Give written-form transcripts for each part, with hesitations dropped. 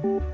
Video.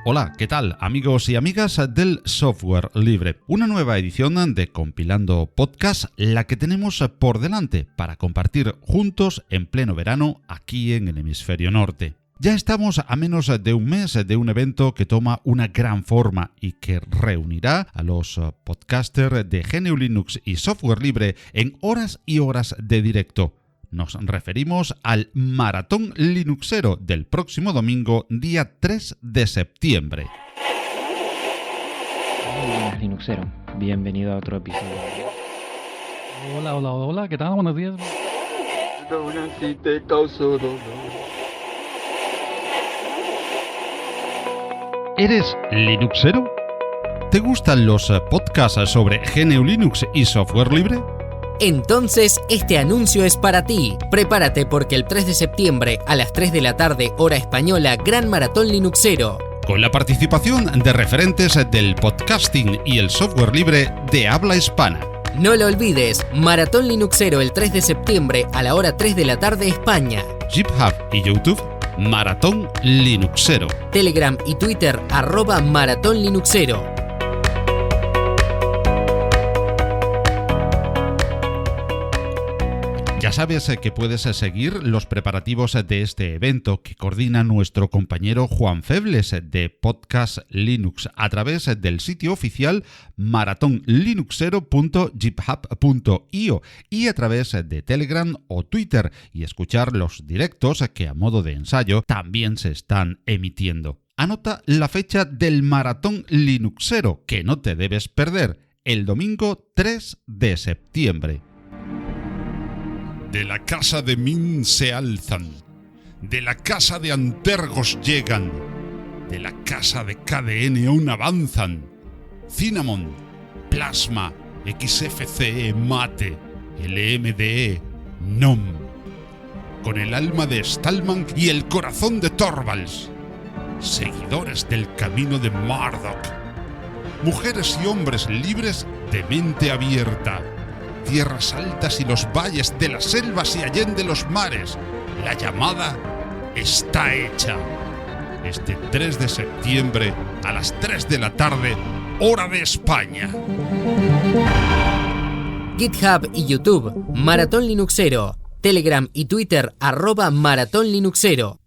Hola, ¿qué tal, amigos y amigas del software libre? Una nueva edición de Compilando Podcast, la que tenemos por delante para compartir juntos en pleno verano aquí en el hemisferio norte. Ya estamos a menos de un mes de un evento que toma una gran forma y que reunirá a los podcasters de GNU Linux y software libre en horas y horas de directo. Nos referimos al Maratón Linuxero del próximo domingo, día 3 de septiembre. Hola, Linuxero. Bienvenido a otro episodio. Hola, ¿qué tal? Buenos días. ¿Eres Linuxero? ¿Te gustan los podcasts sobre GNU Linux y software libre? Entonces, este anuncio es para ti. Prepárate porque el 3 de septiembre a las 3 de la tarde, hora española, Gran Maratón Linuxero. Con la participación de referentes del podcasting y el software libre de habla hispana. No lo olvides, Maratón Linuxero el 3 de septiembre a la hora 3 de la tarde España. GitHub y YouTube, Maratón Linuxero. Telegram y Twitter, @Maratón Linuxero. Ya sabes que puedes seguir los preparativos de este evento que coordina nuestro compañero Juan Febles de Podcast Linux a través del sitio oficial maratonlinuxero.github.io y a través de Telegram o Twitter y escuchar los directos que a modo de ensayo también se están emitiendo. Anota la fecha del Maratón Linuxero que no te debes perder, el domingo 3 de septiembre. De la casa de Min se alzan, de la casa de Antergos llegan, de la casa de KDE aún avanzan. Cinnamon, Plasma, XFCE, Mate, LMDE, NOM. Con el alma de Stallman y el corazón de Torvalds. Seguidores del camino de Murdoch. Mujeres y hombres libres de mente abierta. Tierras altas y los valles de las selvas y allende los mares. La llamada está hecha. Este 3 de septiembre a las 3 de la tarde, hora de España. GitHub y YouTube, Maratón Linuxero. Telegram y Twitter, @Maratón Linuxero.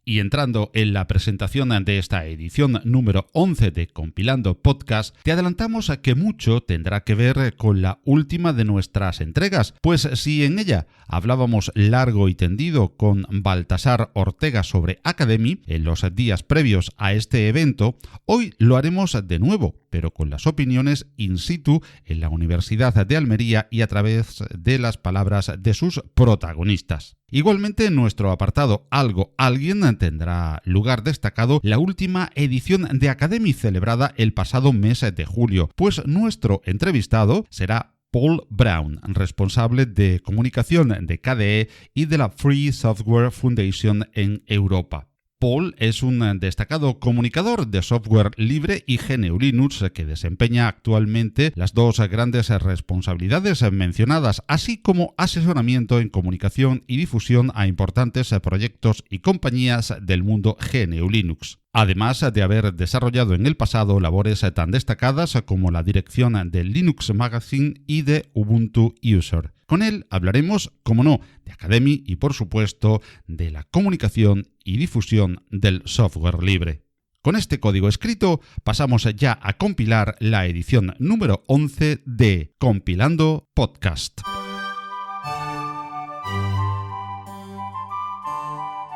Y entrando en la presentación de esta edición número 11 de Compilando Podcast, te adelantamos a que mucho tendrá que ver con la última de nuestras entregas, pues si en ella hablábamos largo y tendido con Baltasar Ortega sobre Academy en los días previos a este evento, hoy lo haremos de nuevo, pero con las opiniones in situ en la Universidad de Almería y a través de las palabras de sus protagonistas. Igualmente, en nuestro apartado Algo Alguien tendrá lugar destacado la última edición de Academy celebrada el pasado mes de julio, pues nuestro entrevistado será Paul Brown, responsable de comunicación de KDE y de la Free Software Foundation en Europa. Paul es un destacado comunicador de software libre y GNU Linux que desempeña actualmente las dos grandes responsabilidades mencionadas, así como asesoramiento en comunicación y difusión a importantes proyectos y compañías del mundo GNU Linux. Además de haber desarrollado en el pasado labores tan destacadas como la dirección del Linux Magazine y de Ubuntu User. Con él hablaremos, como no, de Academy y por supuesto de la comunicación y difusión del software libre. Con este código escrito pasamos ya a compilar la edición número 11 de Compilando Podcast.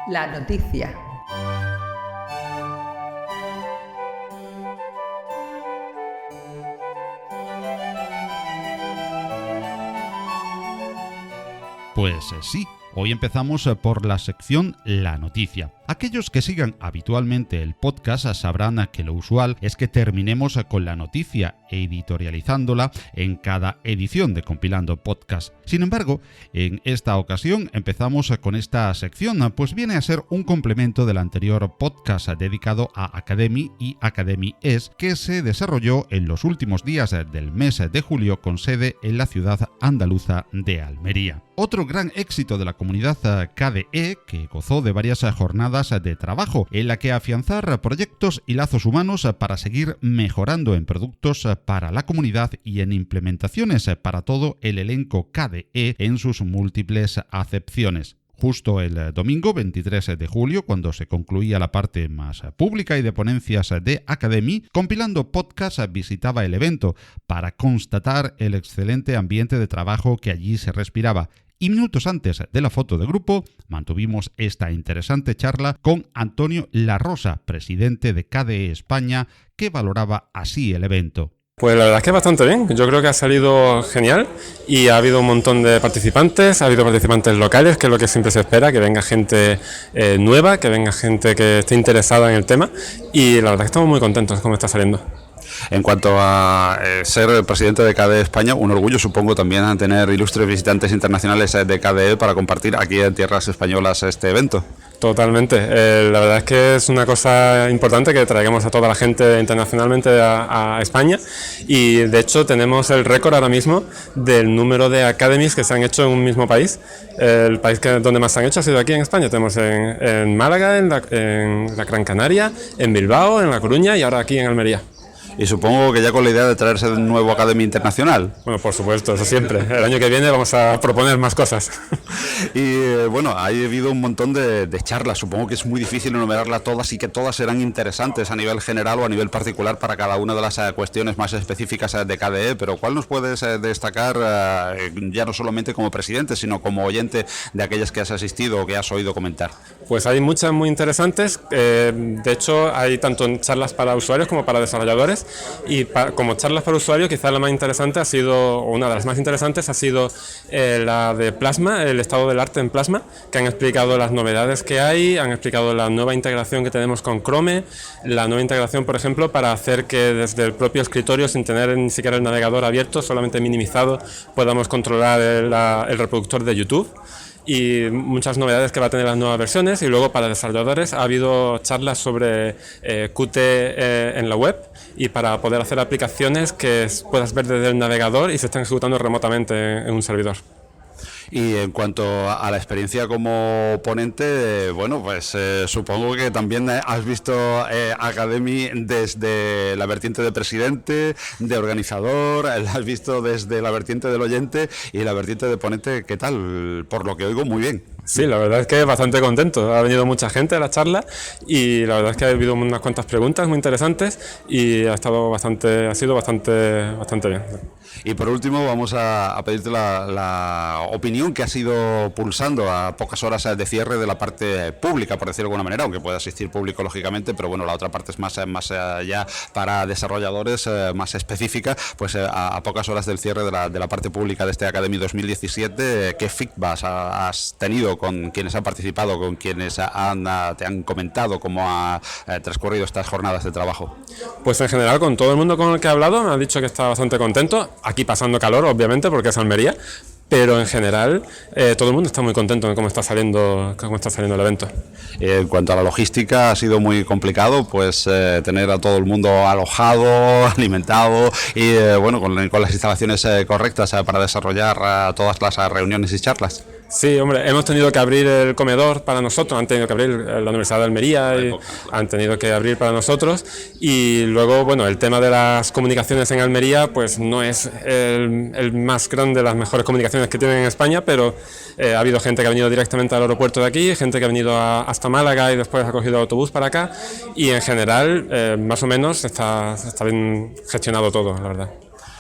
La noticia. Pues sí, Hoy empezamos por la sección La Noticia. Aquellos que sigan habitualmente el podcast sabrán que lo usual es que terminemos con la noticia editorializándola en cada edición de Compilando Podcast. Sin embargo, en esta ocasión empezamos con esta sección, pues viene a ser un complemento del anterior podcast dedicado a Academy y Academy Es, que se desarrolló en los últimos días del mes de julio con sede en la ciudad andaluza de Almería. Otro gran éxito de la comunidad KDE, que gozó de varias jornadas de trabajo en la que afianzar proyectos y lazos humanos para seguir mejorando en productos para la comunidad y en implementaciones para todo el elenco KDE en sus múltiples acepciones. Justo el domingo 23 de julio, cuando se concluía la parte más pública y de ponencias de Academy, Compilando Podcast visitaba el evento para constatar el excelente ambiente de trabajo que allí se respiraba. Y minutos antes de la foto de grupo, mantuvimos esta interesante charla con Antonio Larrosa, presidente de KDE España, que valoraba así el evento. Pues la verdad es que bastante bien, yo creo que ha salido genial y ha habido un montón de participantes, ha habido participantes locales, que es lo que siempre se espera, que venga gente nueva, que venga gente que esté interesada en el tema, y la verdad es que estamos muy contentos de cómo está saliendo. En cuanto a ser el presidente de KDE España, un orgullo supongo también a tener ilustres visitantes internacionales de KDE para compartir aquí en tierras españolas este evento. Totalmente, la verdad es que es una cosa importante que traigamos a toda la gente internacionalmente a España, y de hecho tenemos el récord ahora mismo del número de academies que se han hecho en un mismo país. El país donde más se han hecho ha sido aquí en España. Tenemos en Málaga, en la Gran Canaria, en Bilbao, en La Coruña y ahora aquí en Almería. Y supongo que ya con la idea de traerse un nuevo Academy internacional. Bueno, por supuesto, eso siempre. El año que viene vamos a proponer más cosas. Y bueno, ha habido un montón de charlas. Supongo que es muy difícil enumerarlas todas y que todas serán interesantes a nivel general o a nivel particular para cada una de las cuestiones más específicas de KDE. Pero ¿cuál nos puedes destacar, ya no solamente como presidente, sino como oyente de aquellas que has asistido o que has oído comentar? Pues hay muchas muy interesantes. De hecho, hay tanto charlas para usuarios como para desarrolladores. Y como charlas para usuarios, quizás la más interesante ha sido, o una de las más interesantes ha sido la de Plasma, el estado del arte en Plasma, que han explicado las novedades que hay, han explicado la nueva integración que tenemos con Chrome, la nueva integración, por ejemplo, para hacer que desde el propio escritorio, sin tener ni siquiera el navegador abierto, solamente minimizado, podamos controlar el reproductor de YouTube. Y muchas novedades que va a tener las nuevas versiones. Y luego para desarrolladores ha habido charlas sobre Qt en la web, y para poder hacer aplicaciones que puedas ver desde el navegador y se están ejecutando remotamente en un servidor. Y en cuanto a la experiencia como ponente, bueno, pues supongo que también has visto Academy desde la vertiente de presidente, de organizador, la has visto desde la vertiente del oyente y la vertiente de ponente. ¿Qué tal? Por lo que oigo, muy bien. Sí, la verdad es que bastante contento. Ha venido mucha gente a la charla y la verdad es que ha habido unas cuantas preguntas muy interesantes y ha sido bastante bien. Y por último vamos a pedirte la opinión que has ido pulsando a pocas horas de cierre de la parte pública, por decirlo de alguna manera, aunque pueda asistir público lógicamente, pero bueno, la otra parte es más allá para desarrolladores, más específica, pues a pocas horas del cierre de la parte pública de este Academy 2017, ¿qué feedback has tenido con quienes han participado, con quienes te han comentado cómo ha transcurrido estas jornadas de trabajo? Pues en general con todo el mundo con el que he hablado me ha dicho que está bastante contento, aquí pasando calor obviamente porque es Almería, pero en general todo el mundo está muy contento de cómo está saliendo el evento. En cuanto a la logística, ha sido muy complicado pues tener a todo el mundo alojado, alimentado y bueno, con las instalaciones correctas para desarrollar todas las reuniones y charlas. Sí, hombre, hemos tenido que abrir el comedor para nosotros, han tenido que abrir la Universidad de Almería y han tenido que abrir para nosotros, y luego, bueno, el tema de las comunicaciones en Almería pues no es el más grande, las mejores comunicaciones que tienen en España, pero ha habido gente que ha venido directamente al aeropuerto de aquí, gente que ha venido hasta Málaga y después ha cogido autobús para acá, y en general más o menos está bien gestionado todo, la verdad.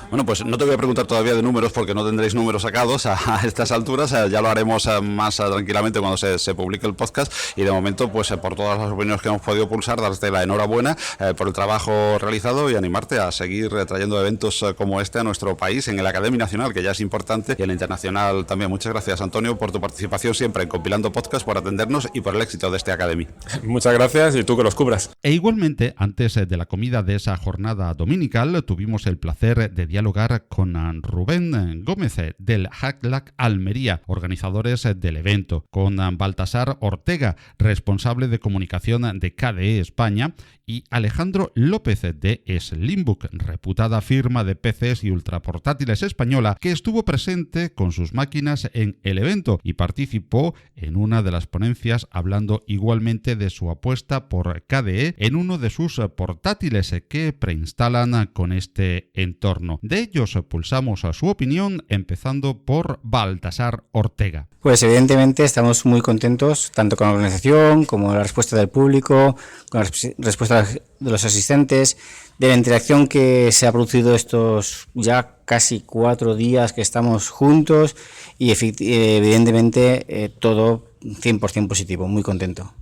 Bueno, pues no te voy a preguntar todavía de números porque no tendréis números sacados a estas alturas, ya lo haremos más tranquilamente cuando se publique el podcast, y de momento pues por todas las opiniones que hemos podido pulsar, darte la enhorabuena por el trabajo realizado y animarte a seguir trayendo eventos como este a nuestro país, en el Academy Nacional, que ya es importante, y en el internacional también. Muchas gracias, Antonio, por tu participación siempre en Compilando Podcast, por atendernos y por el éxito de este Academy. Muchas gracias, y tú que los cubras. E igualmente, antes de la comida de esa jornada dominical, tuvimos el placer de dialogar con Rubén Gómez del Hacklac Almería, organizadores del evento, con Baltasar Ortega, responsable de comunicación de KDE España, y Alejandro López de Slimbook, reputada firma de PCs y ultraportátiles española, que estuvo presente con sus máquinas en el evento y participó en una de las ponencias hablando igualmente de su apuesta por KDE en uno de sus portátiles que preinstalan con este entorno. De ellos pulsamos a su opinión, empezando por Baltasar Ortega. Pues evidentemente estamos muy contentos, tanto con la organización como la respuesta del público, con la respuesta de los asistentes, de la interacción que se ha producido estos ya casi 4 días que estamos juntos, y evidentemente todo 100% positivo, muy contento.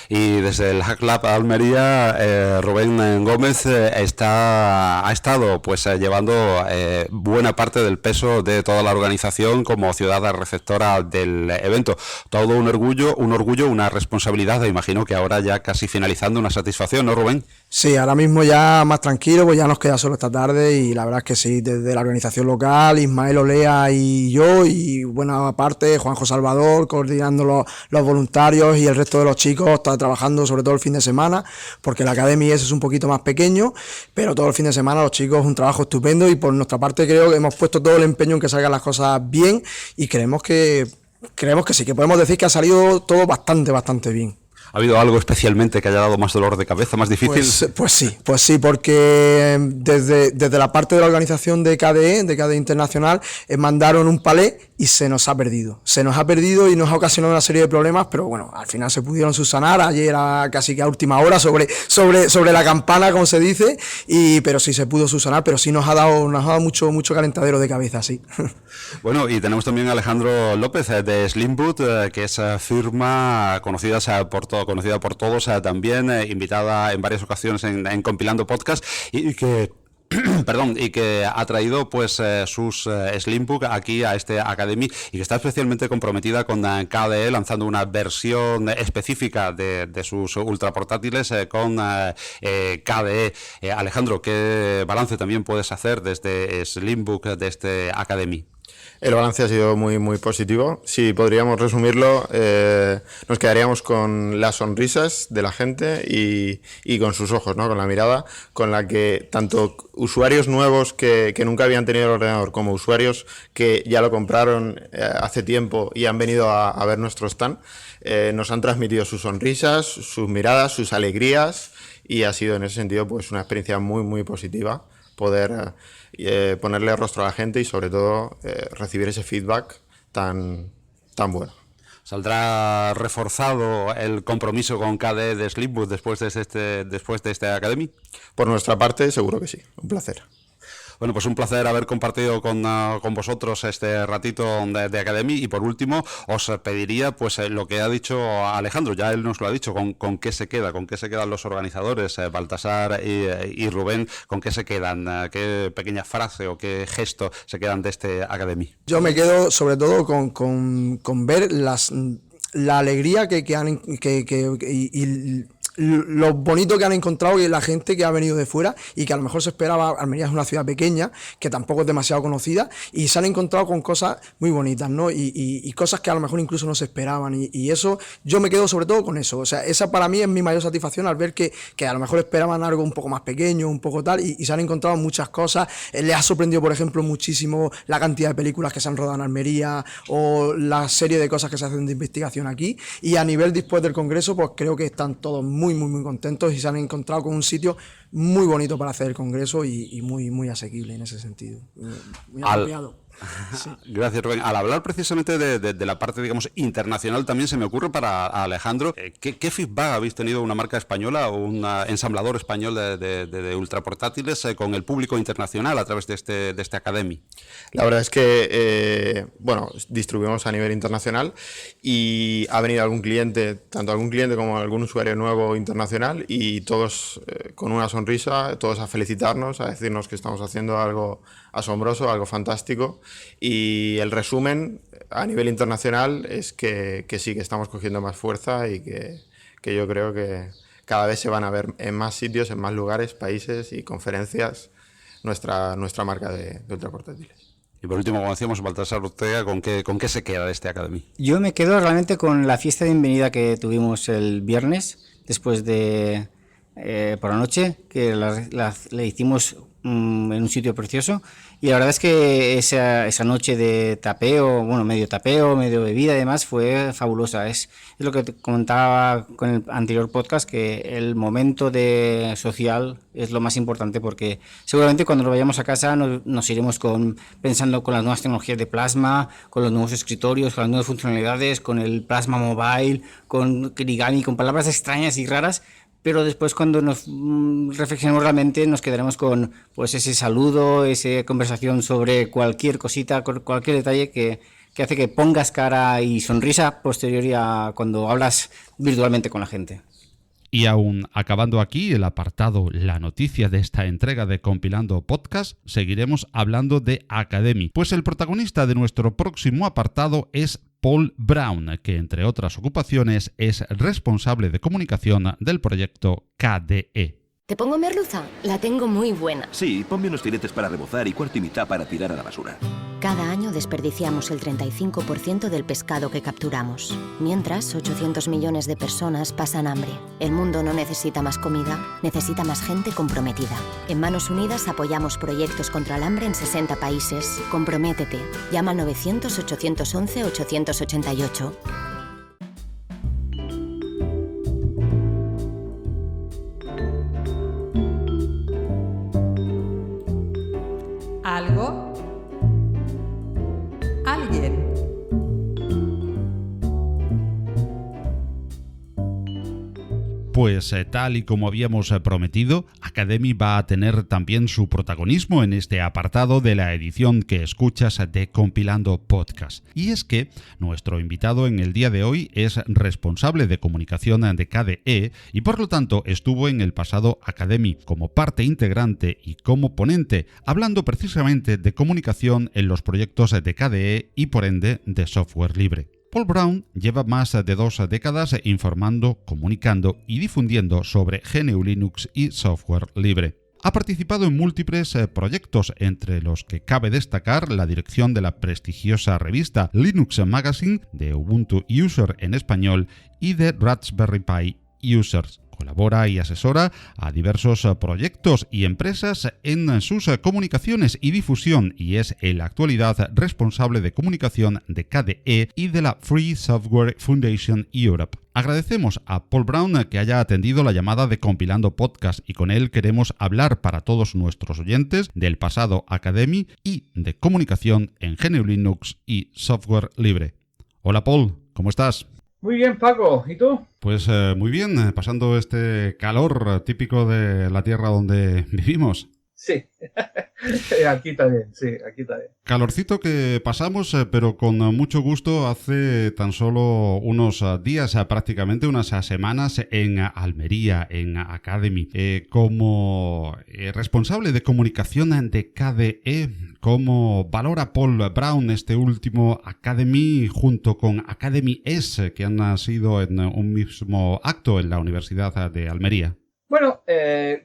Y desde el Hacklac Almería, Rubén Gómez ha estado pues llevando buena parte del peso de toda la organización como ciudad receptora del evento. Todo un orgullo, una responsabilidad, e imagino que ahora ya casi finalizando, una satisfacción, ¿no, Rubén? Sí, ahora mismo ya más tranquilo, pues ya nos queda solo esta tarde, y la verdad es que sí, desde la organización local, Ismael Olea y yo, y buena parte Juanjo Salvador, coordinando los voluntarios, y el resto de los chicos está trabajando sobre todo el fin de semana, porque la Academy es un poquito más pequeño, pero todo el fin de semana los chicos un trabajo estupendo, y por nuestra parte creo que hemos puesto todo el empeño en que salgan las cosas bien, y creemos que sí, que podemos decir que ha salido todo bastante bien. ¿Ha habido algo especialmente que haya dado más dolor de cabeza, más difícil? Pues sí, porque desde la parte de la organización de KDE Internacional, mandaron un palé y se nos ha perdido. Y nos ha ocasionado una serie de problemas, pero bueno, al final se pudieron subsanar. Ayer era casi que a última hora sobre la campana, como se dice, pero sí se pudo subsanar, pero sí nos ha dado mucho calentadero de cabeza, sí. Bueno, y tenemos también a Alejandro López de Slimbook, que es firma conocida por todos, también invitada en varias ocasiones en Compilando Podcast, y que ha traído pues sus Slimbook aquí a este Academy, y que está especialmente comprometida con KDE, lanzando una versión específica de sus ultraportátiles con KDE. Alejandro, ¿qué balance también puedes hacer desde Slimbook de este Academy? El balance ha sido muy positivo. Si podríamos resumirlo, nos quedaríamos con las sonrisas de la gente y con sus ojos, ¿no? Con la mirada con la que tanto usuarios nuevos que nunca habían tenido el ordenador, como usuarios que ya lo compraron hace tiempo y han venido a ver nuestro stand, nos han transmitido sus sonrisas, sus miradas, sus alegrías, y ha sido en ese sentido pues una experiencia muy positiva poder ponerle rostro a la gente y sobre todo recibir ese feedback tan bueno. ¿Saldrá reforzado el compromiso con KDE de Slimbook después de este Academy? Por nuestra parte, seguro que sí. Un placer. Bueno, pues un placer haber compartido con vosotros este ratito de Academy, y por último os pediría pues lo que ha dicho Alejandro, ya él nos lo ha dicho, con qué se quedan los organizadores, Baltasar y Rubén, con qué se quedan, qué pequeña frase o qué gesto se quedan de este Academy. Yo me quedo sobre todo con ver la alegría y lo bonito que han encontrado y la gente que ha venido de fuera, y que a lo mejor se esperaba. Almería es una ciudad pequeña que tampoco es demasiado conocida, y se han encontrado con cosas muy bonitas, ¿no? Y cosas que a lo mejor incluso no se esperaban, y eso, yo me quedo sobre todo con eso. O sea, esa para mí es mi mayor satisfacción, al ver que a lo mejor esperaban algo un poco más pequeño, un poco tal, y se han encontrado muchas cosas. Les ha sorprendido, por ejemplo, muchísimo la cantidad de películas que se han rodado en Almería, o la serie de cosas que se hacen de investigación aquí, y a nivel después del congreso, pues creo que están todos muy contentos, y se han encontrado con un sitio muy bonito para hacer el congreso, y muy asequible en ese sentido, muy apropiado. Gracias, Rubén. Al hablar precisamente de la parte, digamos, internacional, también se me ocurre para Alejandro, ¿qué feedback habéis tenido una marca española o un ensamblador español de ultraportátiles con el público internacional a través de este Academy? La verdad es que, distribuimos a nivel internacional y ha venido algún cliente, tanto algún cliente como algún usuario nuevo internacional, y todos con una sonrisa, todos a felicitarnos, a decirnos que estamos haciendo algo asombroso, algo fantástico, y el resumen a nivel internacional es que sí, que estamos cogiendo más fuerza y que yo creo que cada vez se van a ver en más sitios, en más lugares, países y conferencias nuestra marca de ultraportátiles. Y por último, como decíamos, Baltasar Ortega, ¿con qué se queda de este Academy? Yo me quedo realmente con la fiesta de bienvenida que tuvimos el viernes, después de por la noche, que le hicimos en un sitio precioso, y la verdad es que esa noche de tapeo, medio bebida y demás, fue fabulosa. Es lo que te comentaba con el anterior podcast, que el momento social es lo más importante, porque seguramente cuando nos vayamos a casa nos iremos pensando con las nuevas tecnologías de plasma, con los nuevos escritorios, con las nuevas funcionalidades, con el plasma mobile, con Kirigami, con palabras extrañas y raras. Pero después, cuando nos reflexionemos realmente, nos quedaremos con ese saludo, esa conversación sobre cualquier cosita, cualquier detalle que hace que pongas cara y sonrisa posterior a cuando hablas virtualmente con la gente. Y aún acabando aquí el apartado La noticia de esta entrega de Compilando Podcast, seguiremos hablando de Academy, pues el protagonista de nuestro próximo apartado es Paul Brown, que entre otras ocupaciones es responsable de comunicación del proyecto KDE. ¿Te pongo merluza? La tengo muy buena. Sí, ponme unos filetes para rebozar y cuarto y mitad para tirar a la basura. Cada año desperdiciamos el 35% del pescado que capturamos. Mientras, 800 millones de personas pasan hambre. El mundo no necesita más comida, necesita más gente comprometida. En Manos Unidas apoyamos proyectos contra el hambre en 60 países. Comprométete. Llama al 900-811-888. Algo, alguien. Pues tal y como habíamos prometido, Academy va a tener también su protagonismo en este apartado de la edición que escuchas de Compilando Podcast. Y es que nuestro invitado en el día de hoy es responsable de comunicación de KDE y por lo tanto estuvo en el pasado Academy como parte integrante y como ponente, hablando precisamente de comunicación en los proyectos de KDE y por ende de software libre. Paul Brown lleva más de 2 décadas informando, comunicando y difundiendo sobre GNU Linux y software libre. Ha participado en múltiples proyectos, entre los que cabe destacar la dirección de la prestigiosa revista Linux Magazine, de Ubuntu User en español y de Raspberry Pi Users. Colabora y asesora a diversos proyectos y empresas en sus comunicaciones y difusión y es en la actualidad responsable de comunicación de KDE y de la Free Software Foundation Europe. Agradecemos a Paul Brown que haya atendido la llamada de Compilando Podcast y con él queremos hablar para todos nuestros oyentes del pasado Academy y de comunicación en GNU Linux y software libre. Hola Paul, ¿cómo estás? Muy bien, Paco. ¿Y tú? Pues muy bien, pasando este calor típico de la tierra donde vivimos. Sí, aquí también, sí, aquí también. Calorcito que pasamos, pero con mucho gusto hace tan solo unos días, prácticamente unas semanas, en Almería, en Academy. Como responsable de comunicación de KDE, ¿cómo valora Paul Brown este último Academy junto con Academy S, que han sido en un mismo acto en la Universidad de Almería? Bueno,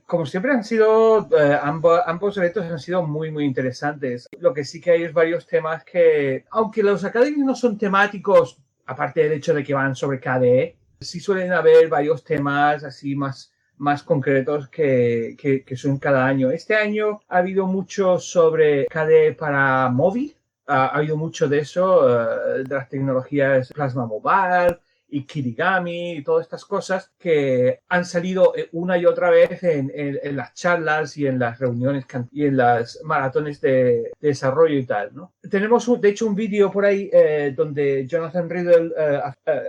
como siempre han sido, ambos eventos han sido muy, muy interesantes. Lo que sí que hay es varios temas que, aunque los Academy no son temáticos, aparte del hecho de que van sobre KDE, sí suelen haber varios temas así más concretos que son cada año. Este año ha habido mucho sobre KDE para móvil, ha habido mucho de eso, de las tecnologías Plasma Mobile y Kirigami y todas estas cosas que han salido una y otra vez en las charlas y en las reuniones y en las maratones de desarrollo y tal, ¿no? Tenemos, de hecho, un vídeo por ahí donde Jonathan Riddle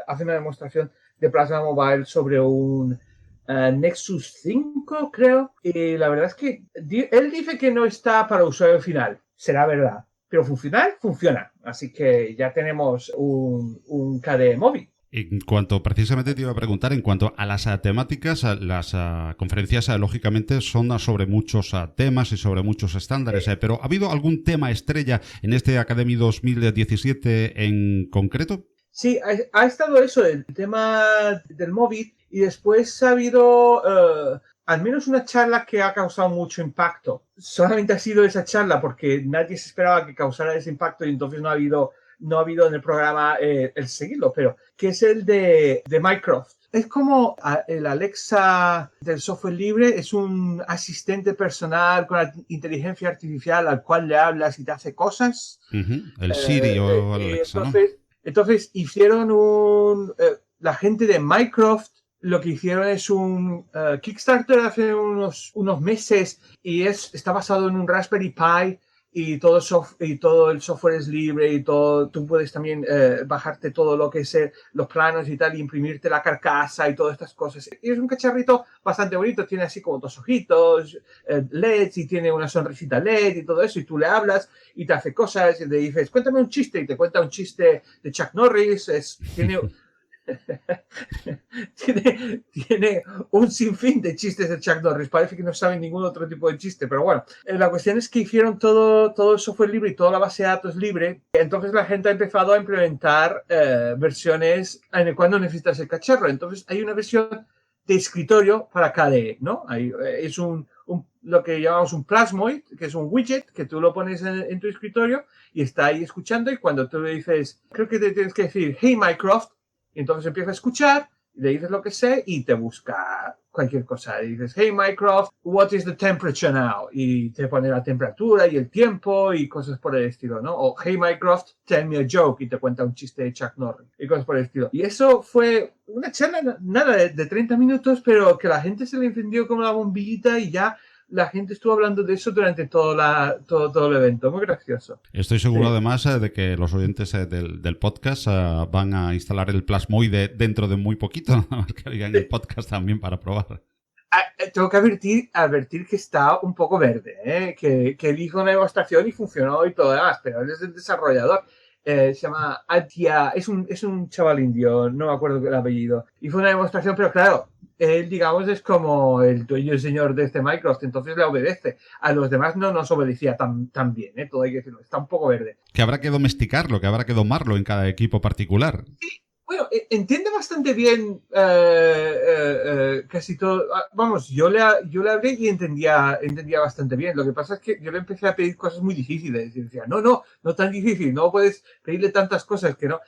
hace una demostración de Plasma Mobile sobre un Nexus 5, creo, y la verdad es que él dice que no está para usuario final, será verdad, pero funcionar, funciona, así que ya tenemos un KDE móvil. En cuanto, precisamente te iba a preguntar, en cuanto a las temáticas, las conferencias lógicamente son sobre muchos temas y sobre muchos estándares, pero ¿ha habido algún tema estrella en este Academy 2017 en concreto? Sí, ha estado eso, el tema del móvil, y después ha habido al menos una charla que ha causado mucho impacto. Solamente ha sido esa charla porque nadie se esperaba que causara ese impacto y entonces no ha habido en el programa el seguirlo, pero que es el de Mycroft. Es como el Alexa del software libre, es un asistente personal con inteligencia artificial al cual le hablas y te hace cosas. El Siri o Alexa, entonces hicieron la gente de Mycroft lo que hicieron es un Kickstarter hace unos meses y está basado en un Raspberry Pi y todo el software es libre y todo. Tú puedes también bajarte todo lo que es los planos y tal, y imprimirte la carcasa y todas estas cosas. Y es un cacharrito bastante bonito, tiene así como 2 ojitos, LEDs, y tiene una sonrisita LED y todo eso, y tú le hablas y te hace cosas y le dices, cuéntame un chiste, y te cuenta un chiste de Chuck Norris, tiene un sinfín de chistes de Chuck Norris. Parece que no saben ningún otro tipo de chiste, pero bueno, la cuestión es que hicieron todo el software libre y toda la base de datos libre. Entonces la gente ha empezado a implementar versiones en el cual no necesitas el cacharro. Entonces hay una versión de escritorio para KDE, ¿no? Es lo que llamamos un Plasmoid, que es un widget que tú lo pones en tu escritorio y está ahí escuchando, y cuando tú le dices, creo que te tienes que decir, hey Mycroft, y entonces empieza a escuchar, le dices lo que sé y te busca cualquier cosa. Y dices, hey Mycroft, what is the temperature now? Y te pone la temperatura y el tiempo y cosas por el estilo, ¿no? O hey Mycroft, tell me a joke, y te cuenta un chiste de Chuck Norris y cosas por el estilo. Y eso fue una charla, nada, de 30 minutos, pero que la gente se le encendió como la bombillita y ya la gente estuvo hablando de eso durante todo el evento. Muy gracioso. Estoy seguro además de que los oyentes del podcast van a instalar el Plasmoide dentro de muy poquito, nada más que oigan el podcast también para probar. Tengo que advertir que está un poco verde, que él hizo una demostración y funcionó y todo demás, pero él es el desarrollador. Se llama Atia, es un chaval indio, no me acuerdo el apellido. Y fue una demostración, pero claro, él, digamos, es como el dueño y señor de este Microsoft, entonces le obedece. A los demás no nos obedecía tan bien, todo hay que decirlo, está un poco verde. Que habrá que domesticarlo, que habrá que domarlo en cada equipo particular. Sí, bueno, entiende bastante bien casi todo. Vamos, yo le hablé y entendía bastante bien. Lo que pasa es que yo le empecé a pedir cosas muy difíciles y decía, no tan difícil, no puedes pedirle tantas cosas que no.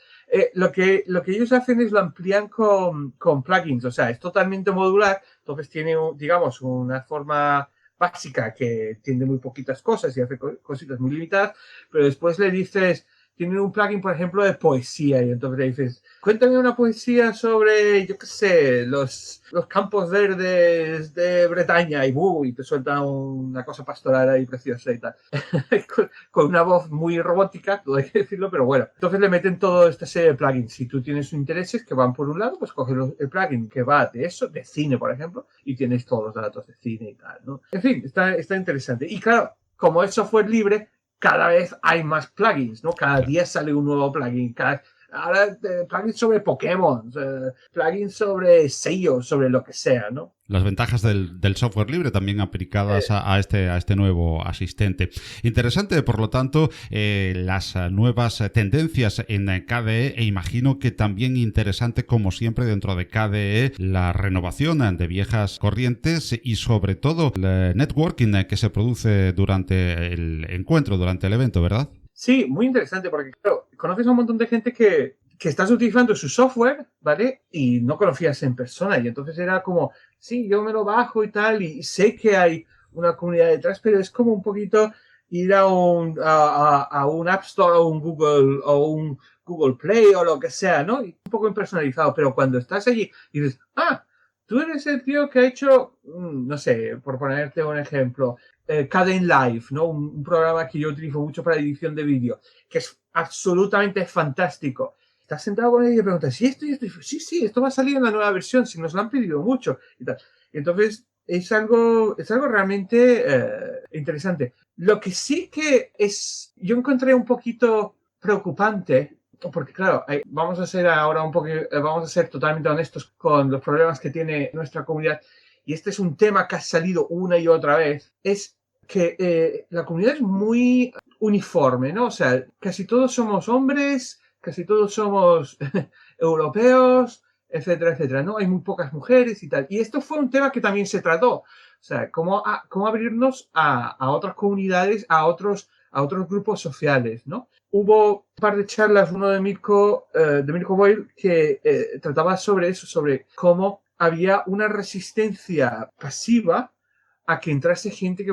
Lo que ellos hacen es lo amplían con plugins, o sea, es totalmente modular, entonces tiene, digamos, una forma básica que tiene muy poquitas cosas y hace cositas muy limitadas, pero después le dices, tienen un plugin, por ejemplo, de poesía, y entonces le dices, cuéntame una poesía sobre, yo qué sé, los campos verdes de Bretaña, y te suelta una cosa pastoral ahí preciosa y tal. con una voz muy robótica, todo hay que decirlo, pero bueno. Entonces le meten toda esta serie de plugins. Si tú tienes intereses que van por un lado, pues coges el plugin que va de eso, de cine, por ejemplo, y tienes todos los datos de cine y tal, ¿no? En fin, está interesante. Y claro, como es software libre, cada vez hay más plugins, ¿no? Cada día sale un nuevo plugin. Ahora plugins sobre Pokémon, plugins sobre sellos, sobre lo que sea, ¿no? Las ventajas del software libre también aplicadas a este nuevo asistente. Interesante, por lo tanto, las nuevas tendencias en KDE, e imagino que también interesante, como siempre, dentro de KDE, la renovación de viejas corrientes y, sobre todo, el networking que se produce durante el encuentro, durante el evento, ¿verdad? Sí, muy interesante, porque claro, conoces a un montón de gente que estás utilizando su software, ¿vale? Y no conocías en persona, y entonces era como, sí, yo me lo bajo y tal, y sé que hay una comunidad detrás, pero es como un poquito, ir a un App Store o un Google Play o lo que sea, ¿no? Y un poco impersonalizado, pero cuando estás allí y dices, tú eres el tío que ha hecho, no sé, por ponerte un ejemplo, Caden Live, ¿no? Un programa que yo utilizo mucho para edición de vídeo, que es absolutamente fantástico. Estás sentado con él y le preguntas, ¿sí esto y esto? Y dices, sí, esto va a salir en la nueva versión, si nos lo han pedido mucho. Y tal. Entonces, es algo realmente interesante. Lo que sí que yo encontré un poquito preocupante, porque claro, vamos a ser totalmente honestos con los problemas que tiene nuestra comunidad, y este es un tema que ha salido una y otra vez, es que la comunidad es muy uniforme, ¿no? O sea, casi todos somos hombres, casi todos somos europeos, etcétera, etcétera, ¿no? Hay muy pocas mujeres y tal. Y esto fue un tema que también se trató. O sea, cómo abrirnos a otras comunidades, a otros grupos sociales, ¿no? Hubo un par de charlas, uno de Mirko Boyle, que trataba sobre eso, sobre cómo había una resistencia pasiva a que entrase gente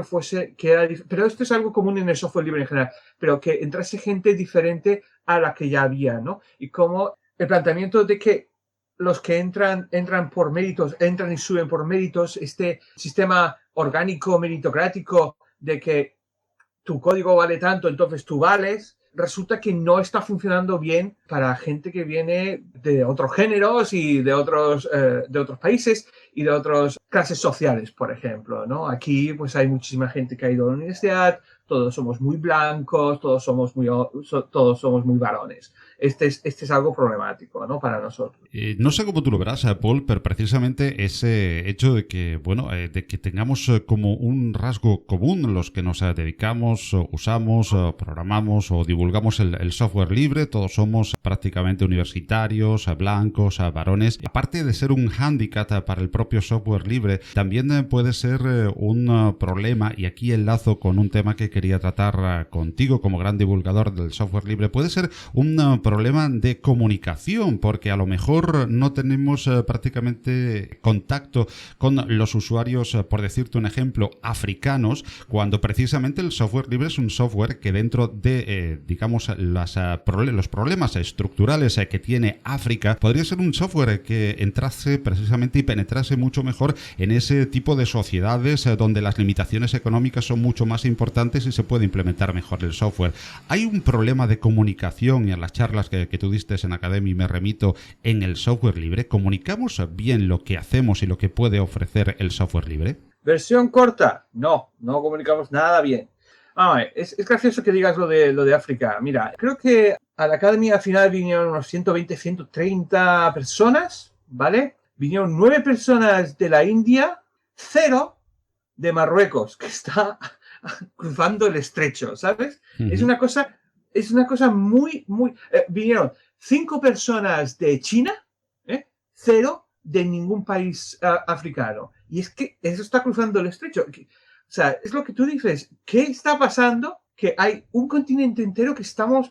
pero esto es algo común en el software libre en general, pero que entrase gente diferente a la que ya había, ¿no? Y cómo el planteamiento de que los que entran por méritos, entran y suben por méritos, este sistema orgánico, meritocrático, de que tu código vale tanto, entonces tú vales, resulta que no está funcionando bien para gente que viene de otros géneros y de otros países y de otras clases sociales, por ejemplo, ¿no? Aquí pues hay muchísima gente que ha ido a la universidad, todos somos muy blancos, todos somos muy varones. Este es algo problemático, ¿no? Para nosotros. No sé cómo tú lo verás, Paul, pero precisamente ese hecho de que, de que tengamos como un rasgo común los que nos dedicamos, usamos, programamos o divulgamos el software libre, todos somos prácticamente universitarios, blancos, varones. Aparte de ser un hándicap para el propio software libre, también puede ser un problema, y aquí enlazo con un tema que quería tratar contigo como gran divulgador del software libre, puede ser un problema de comunicación, porque a lo mejor no tenemos prácticamente contacto con los usuarios, por decirte un ejemplo, africanos, cuando precisamente el software libre es un software que dentro de, digamos, los problemas estructurales que tiene África, podría ser un software que entrase precisamente y penetrase mucho mejor en ese tipo de sociedades donde las limitaciones económicas son mucho más importantes y se puede implementar mejor el software. Hay un problema de comunicación, y en las charlas que tú diste en Academy me remito, en el software libre. ¿Comunicamos bien lo que hacemos y lo que puede ofrecer el software libre? Versión corta, no comunicamos nada bien. Es gracioso que digas lo de África. Mira, creo que a la Academy al final vinieron unos 120, 130 personas, ¿vale? Vinieron 9 personas de la India, 0 de Marruecos, que está cruzando el estrecho, ¿sabes? Uh-huh. Es una cosa muy, muy... vinieron 5 personas de China, 0 de ningún país africano. Y es que eso está cruzando el estrecho. O sea, es lo que tú dices. ¿Qué está pasando? Que hay un continente entero que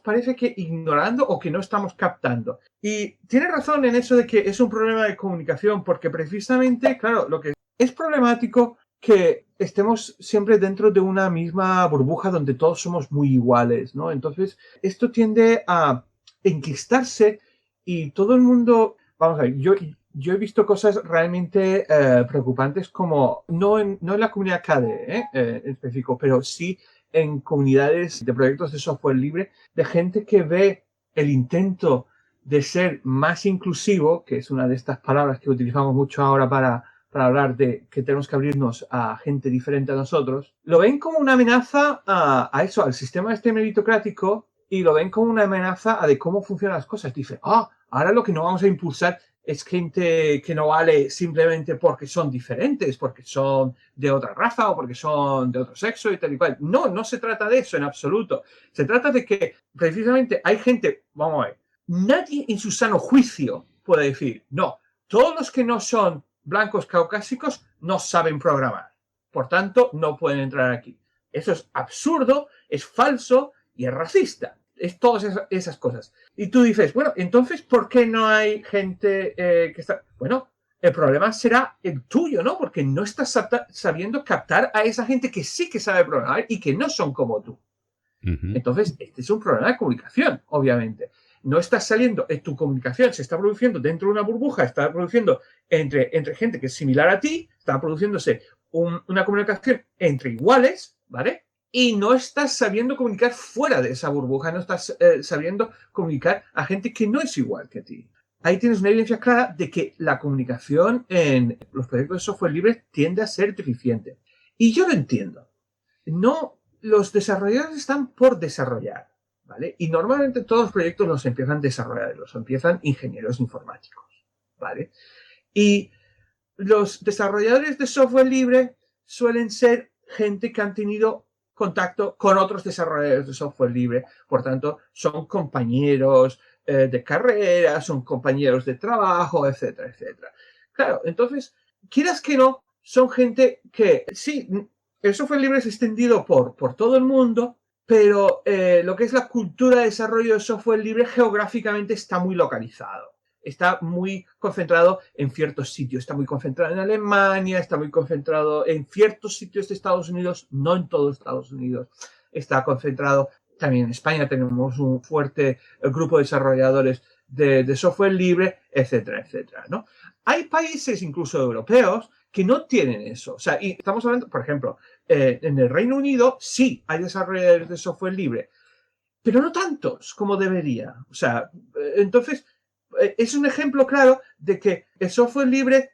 parece que ignorando o que no estamos captando. Y tienes razón en eso de que es un problema de comunicación, porque precisamente, claro, lo que es problemático que estemos siempre dentro de una misma burbuja donde todos somos muy iguales, ¿no? Entonces, esto tiende a enquistarse y todo el mundo... Vamos a ver, yo he visto cosas realmente preocupantes como, no en la comunidad KDE en específico, pero sí en comunidades de proyectos de software libre, de gente que ve el intento de ser más inclusivo, que es una de estas palabras que utilizamos mucho ahora para hablar de que tenemos que abrirnos a gente diferente a nosotros, lo ven como una amenaza a eso, al sistema meritocrático, y lo ven como una amenaza a de cómo funcionan las cosas. Dicen, ahora lo que no vamos a impulsar es gente que no vale simplemente porque son diferentes, porque son de otra raza o porque son de otro sexo y tal y cual. No se trata de eso en absoluto. Se trata de que precisamente hay gente, vamos a ver, nadie en su sano juicio puede decir, no, todos los que no son blancos caucásicos no saben programar. Por tanto, no pueden entrar aquí. Eso es absurdo, es falso y es racista. Es todas esas cosas. Y tú dices, bueno, entonces, ¿por qué no hay gente que está...? Bueno, El problema será el tuyo, ¿no? Porque no estás sabiendo captar a esa gente que sí que sabe programar y que no son como tú. Entonces, este es un problema de comunicación, obviamente. No estás saliendo, tu comunicación se está produciendo dentro de una burbuja, está produciendo entre gente que es similar a ti, está produciéndose una comunicación entre iguales, ¿vale? Y no estás sabiendo comunicar fuera de esa burbuja, no estás sabiendo comunicar a gente que no es igual que ti. Ahí tienes una evidencia clara de que la comunicación en los proyectos de software libre tiende a ser deficiente. Y yo lo entiendo. No, los desarrolladores están por desarrollar, ¿vale? Y normalmente todos los proyectos los empiezan desarrolladores, los empiezan ingenieros informáticos, ¿vale? Y los desarrolladores de software libre suelen ser gente que han tenido contacto con otros desarrolladores de software libre, por tanto, son compañeros de carrera, son compañeros de trabajo, etcétera, etcétera. Claro, entonces, quieras que no, son gente que, sí, el software libre es extendido por todo el mundo, pero lo que es la cultura de desarrollo de software libre geográficamente está muy localizado. Está muy concentrado en ciertos sitios. Está muy concentrado en Alemania, está muy concentrado en ciertos sitios de Estados Unidos, no en todo Estados Unidos. Está concentrado también en España, tenemos un fuerte grupo de desarrolladores de software libre, etcétera, etcétera, ¿no? Hay países, incluso europeos, que no tienen eso. O sea, y estamos hablando, por ejemplo, en el Reino Unido sí hay desarrolladores de software libre, pero no tantos como debería. O sea, entonces, es un ejemplo claro de que el software libre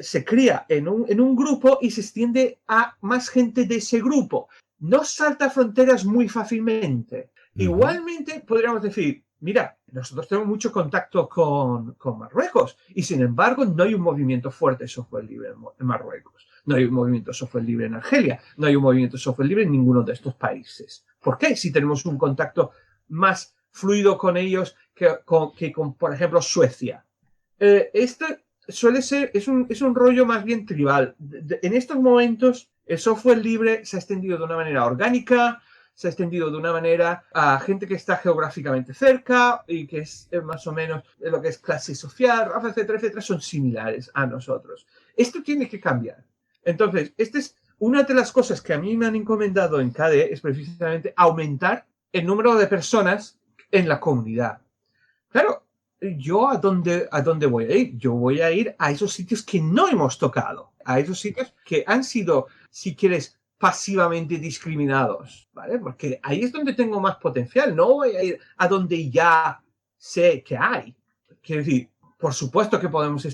se cría en un grupo y se extiende a más gente de ese grupo. No salta fronteras muy fácilmente. Igualmente, podríamos decir, mira, nosotros tenemos mucho contacto con Marruecos y, sin embargo, no hay un movimiento fuerte de software libre en Marruecos. No hay un movimiento de software libre en Argelia. No hay un movimiento de software libre en ninguno de estos países. ¿Por qué? Si tenemos un contacto más fluido con ellos que con, por ejemplo, Suecia. Esto suele ser, es un rollo más bien tribal. En estos momentos, el software libre se ha extendido de una manera orgánica, se ha extendido de una manera a gente que está geográficamente cerca y que es más o menos lo que es clase social, raza, etcétera, etcétera, son similares a nosotros. Esto tiene que cambiar. Entonces, esta es una de las cosas que a mí me han encomendado en KDE, es precisamente aumentar el número de personas en la comunidad. Claro, ¿yo a dónde voy a ir? Yo voy a ir a esos sitios que no hemos tocado, a esos sitios que han sido, si quieres, pasivamente discriminados, ¿vale? Porque ahí es donde tengo más potencial. No voy a ir a donde ya sé que hay. Quiero decir, por supuesto que podemos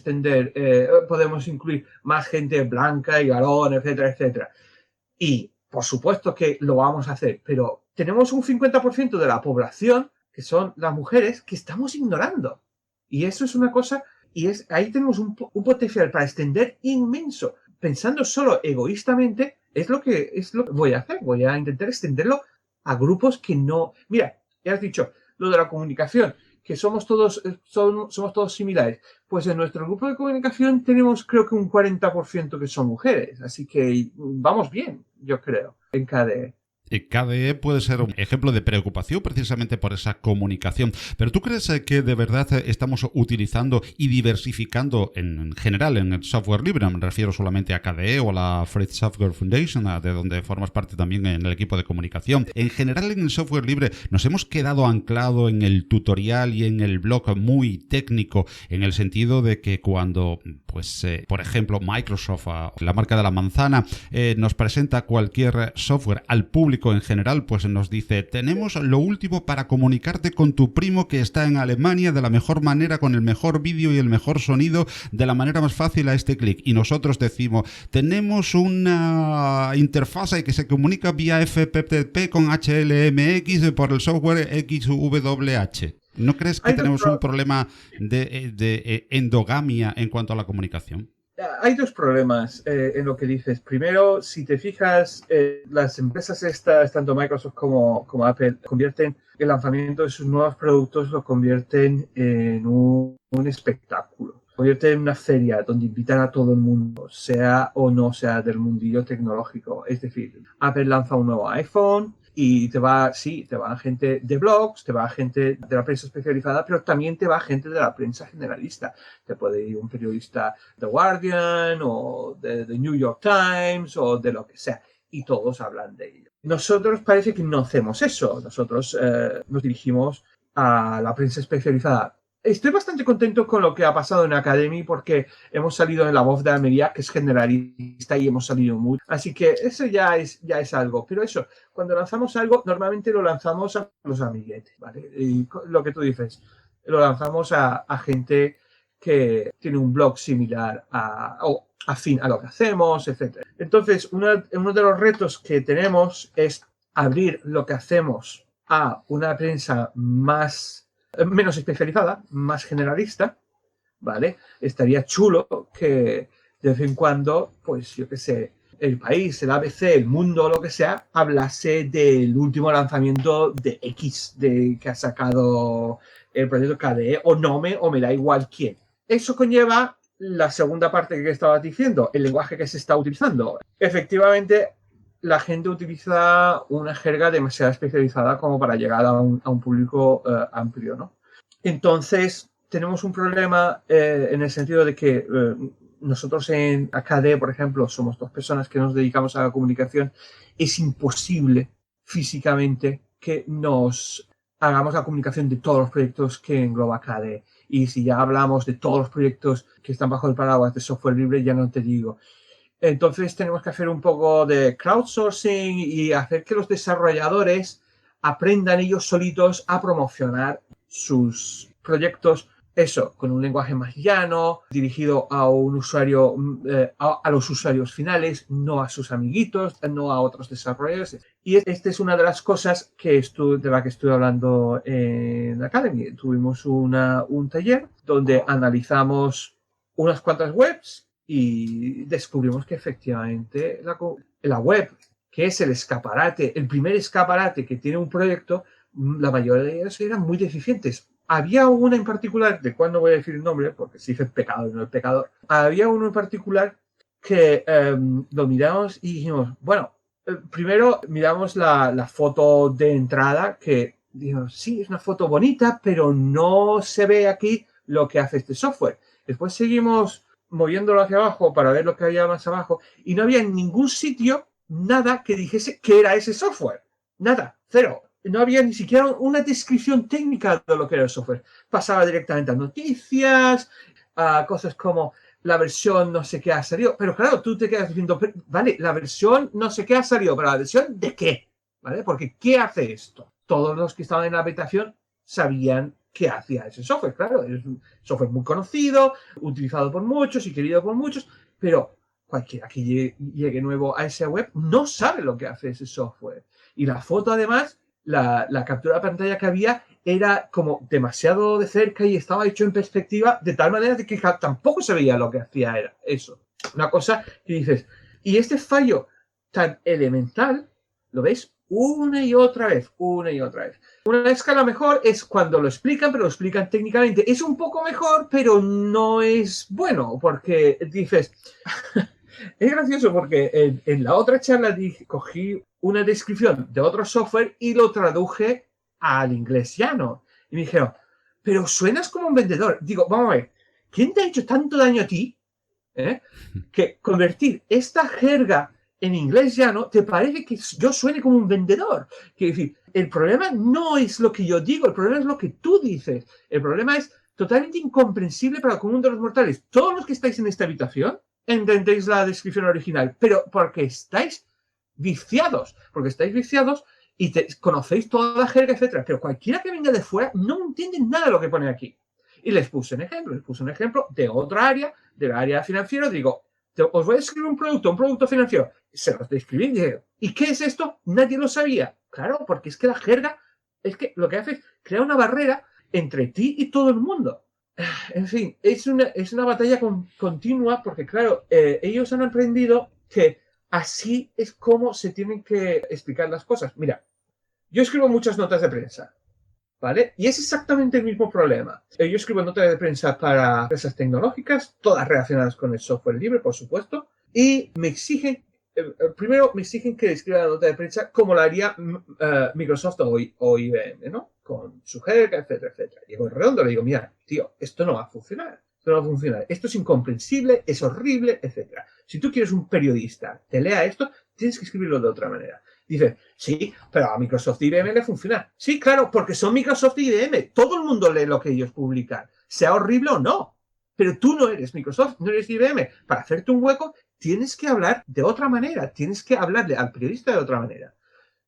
podemos incluir más gente blanca y varón, etcétera, etcétera. Y por supuesto que lo vamos a hacer, pero tenemos un 50% de la población que son las mujeres que estamos ignorando. Y eso es una cosa, y ahí tenemos un potencial para extender inmenso. Pensando solo egoístamente, es lo que voy a hacer. Voy a intentar extenderlo a grupos que no... Mira, ya has dicho, lo de la comunicación, que somos todos similares. Pues en nuestro grupo de comunicación tenemos creo que un 40% que son mujeres. Así que vamos bien, yo creo, en KDE. KDE puede ser un ejemplo de preocupación precisamente por esa comunicación. Pero ¿tú crees que de verdad estamos utilizando y diversificando en general en el software libre? No me refiero solamente a KDE o a la Free Software Foundation, de donde formas parte también en el equipo de comunicación. En general en el software libre nos hemos quedado anclado en el tutorial y en el blog muy técnico, en el sentido de que cuando, por ejemplo, Microsoft, la marca de la manzana, nos presenta cualquier software al público en general, pues nos dice: tenemos lo último para comunicarte con tu primo que está en Alemania de la mejor manera, con el mejor vídeo y el mejor sonido, de la manera más fácil a este clic. Y nosotros decimos: tenemos una interfaz que se comunica vía FTP con HLMX por el software XWH. ¿No crees que tenemos un problema de endogamia en cuanto a la comunicación? Hay dos problemas en lo que dices. Primero, si te fijas, las empresas estas, tanto Microsoft como Apple, convierten el lanzamiento de sus nuevos productos, lo convierten en un espectáculo. Convierten en una feria donde invitan a todo el mundo, sea o no sea del mundillo tecnológico. Es decir, Apple lanza un nuevo iPhone Y te va gente de blogs, te va gente de la prensa especializada, pero también te va gente de la prensa generalista. Te puede ir un periodista de The Guardian o de The New York Times o de lo que sea. Y todos hablan de ello. Nosotros parece que no hacemos eso. Nosotros nos dirigimos a la prensa especializada. Estoy bastante contento con lo que ha pasado en Academy porque hemos salido en La Voz de Almería, que es generalista, y hemos salido mucho. Así que eso ya es algo. Pero eso, cuando lanzamos algo, normalmente lo lanzamos a los amiguetes, ¿vale? Y lo que tú dices, lo lanzamos a gente que tiene un blog similar o afín a lo que hacemos, etc. Entonces, uno de los retos que tenemos es abrir lo que hacemos a una prensa menos especializada, más generalista, ¿vale? Estaría chulo que de vez en cuando, pues yo qué sé, El País, el ABC, El Mundo, lo que sea, hablase del último lanzamiento de X, que ha sacado el proyecto KDE, o Nome, o me da igual quién. Eso conlleva la segunda parte que estabas diciendo, el lenguaje que se está utilizando. Efectivamente, la gente utiliza una jerga demasiado especializada como para llegar a un público amplio, ¿no? Entonces, tenemos un problema en el sentido de que nosotros en AKD, por ejemplo, somos 2 personas que nos dedicamos a la comunicación. Es imposible físicamente que nos hagamos la comunicación de todos los proyectos que engloba AKD. Y si ya hablamos de todos los proyectos que están bajo el paraguas de software libre, ya no te digo. Entonces tenemos que hacer un poco de crowdsourcing y hacer que los desarrolladores aprendan ellos solitos a promocionar sus proyectos, eso, con un lenguaje más llano, dirigido a un usuario, a los usuarios finales, no a sus amiguitos, no a otros desarrolladores. Y esta es una de las cosas de la que estuve hablando en Academy. Tuvimos un taller donde analizamos unas cuantas webs y descubrimos que efectivamente la web, que es el escaparate, el primer escaparate que tiene un proyecto, la mayoría de ellas eran muy deficientes. Había una en particular, de cual no voy a decir el nombre, porque se dice el pecado y no el pecador. Había uno en particular que lo miramos y dijimos, bueno, primero miramos la foto de entrada, que dijimos, sí, es una foto bonita, pero no se ve aquí lo que hace este software. Después seguimos moviéndolo hacia abajo para ver lo que había más abajo y no había en ningún sitio nada que dijese qué era ese software. Nada, cero. No había ni siquiera una descripción técnica de lo que era el software. Pasaba directamente a noticias, a cosas como la versión no sé qué ha salido. Pero claro, tú te quedas diciendo, vale, la versión no sé qué ha salido, pero la versión ¿de qué? ¿Vale? Porque ¿qué hace esto? Todos los que estaban en la habitación sabían qué hacía ese software. Claro, es un software muy conocido, utilizado por muchos y querido por muchos, pero cualquiera que llegue nuevo a esa web no sabe lo que hace ese software. Y la foto, además, la captura de pantalla que había era como demasiado de cerca y estaba hecho en perspectiva de tal manera de que tampoco se veía lo que hacía era eso. Una cosa que dices, y este fallo tan elemental lo ves una y otra vez, una y otra vez. Una escala mejor es cuando lo explican, pero lo explican técnicamente. Es un poco mejor, pero no es bueno, porque dices... Es gracioso porque en la otra charla cogí una descripción de otro software y lo traduje al inglés llano. Y me dijeron, pero suenas como un vendedor. Digo, vamos a ver, ¿quién te ha hecho tanto daño a ti que convertir esta jerga en inglés llano te parece que yo suene como un vendedor? Quiero decir, el problema no es lo que yo digo, el problema es lo que tú dices. El problema es totalmente incomprensible para el común de los mortales. Todos los que estáis en esta habitación entendéis la descripción original, pero porque estáis viciados y conocéis toda la jerga, etcétera. Pero cualquiera que venga de fuera no entiende nada de lo que pone aquí. Y les puse un ejemplo de otra área, del área financiera. Digo, os voy a escribir un producto financiero. Se los describí y dije, ¿y qué es esto? Nadie lo sabía. Claro, porque es que la jerga, es que lo que hace es crear una barrera entre ti y todo el mundo. En fin, es una batalla continua porque, claro, ellos han aprendido que así es como se tienen que explicar las cosas. Mira, yo escribo muchas notas de prensa, ¿vale? Y es exactamente el mismo problema. Yo escribo notas de prensa para empresas tecnológicas, todas relacionadas con el software libre, por supuesto, y me exigen primero me exigen que escriba la nota de prensa como la haría Microsoft o IBM, ¿no? Con su jerga, etcétera, etcétera. Llego en redondo, le digo, mira, tío, esto no va a funcionar. Esto no va a funcionar. Esto es incomprensible, es horrible, etcétera. Si tú quieres un periodista que lea esto, tienes que escribirlo de otra manera. Dice, sí, pero a Microsoft y IBM le funciona. Sí, claro, porque son Microsoft y IBM. Todo el mundo lee lo que ellos publican, sea horrible o no. Pero tú no eres Microsoft, no eres IBM. Para hacerte un hueco, tienes que hablar de otra manera. Tienes que hablarle al periodista de otra manera.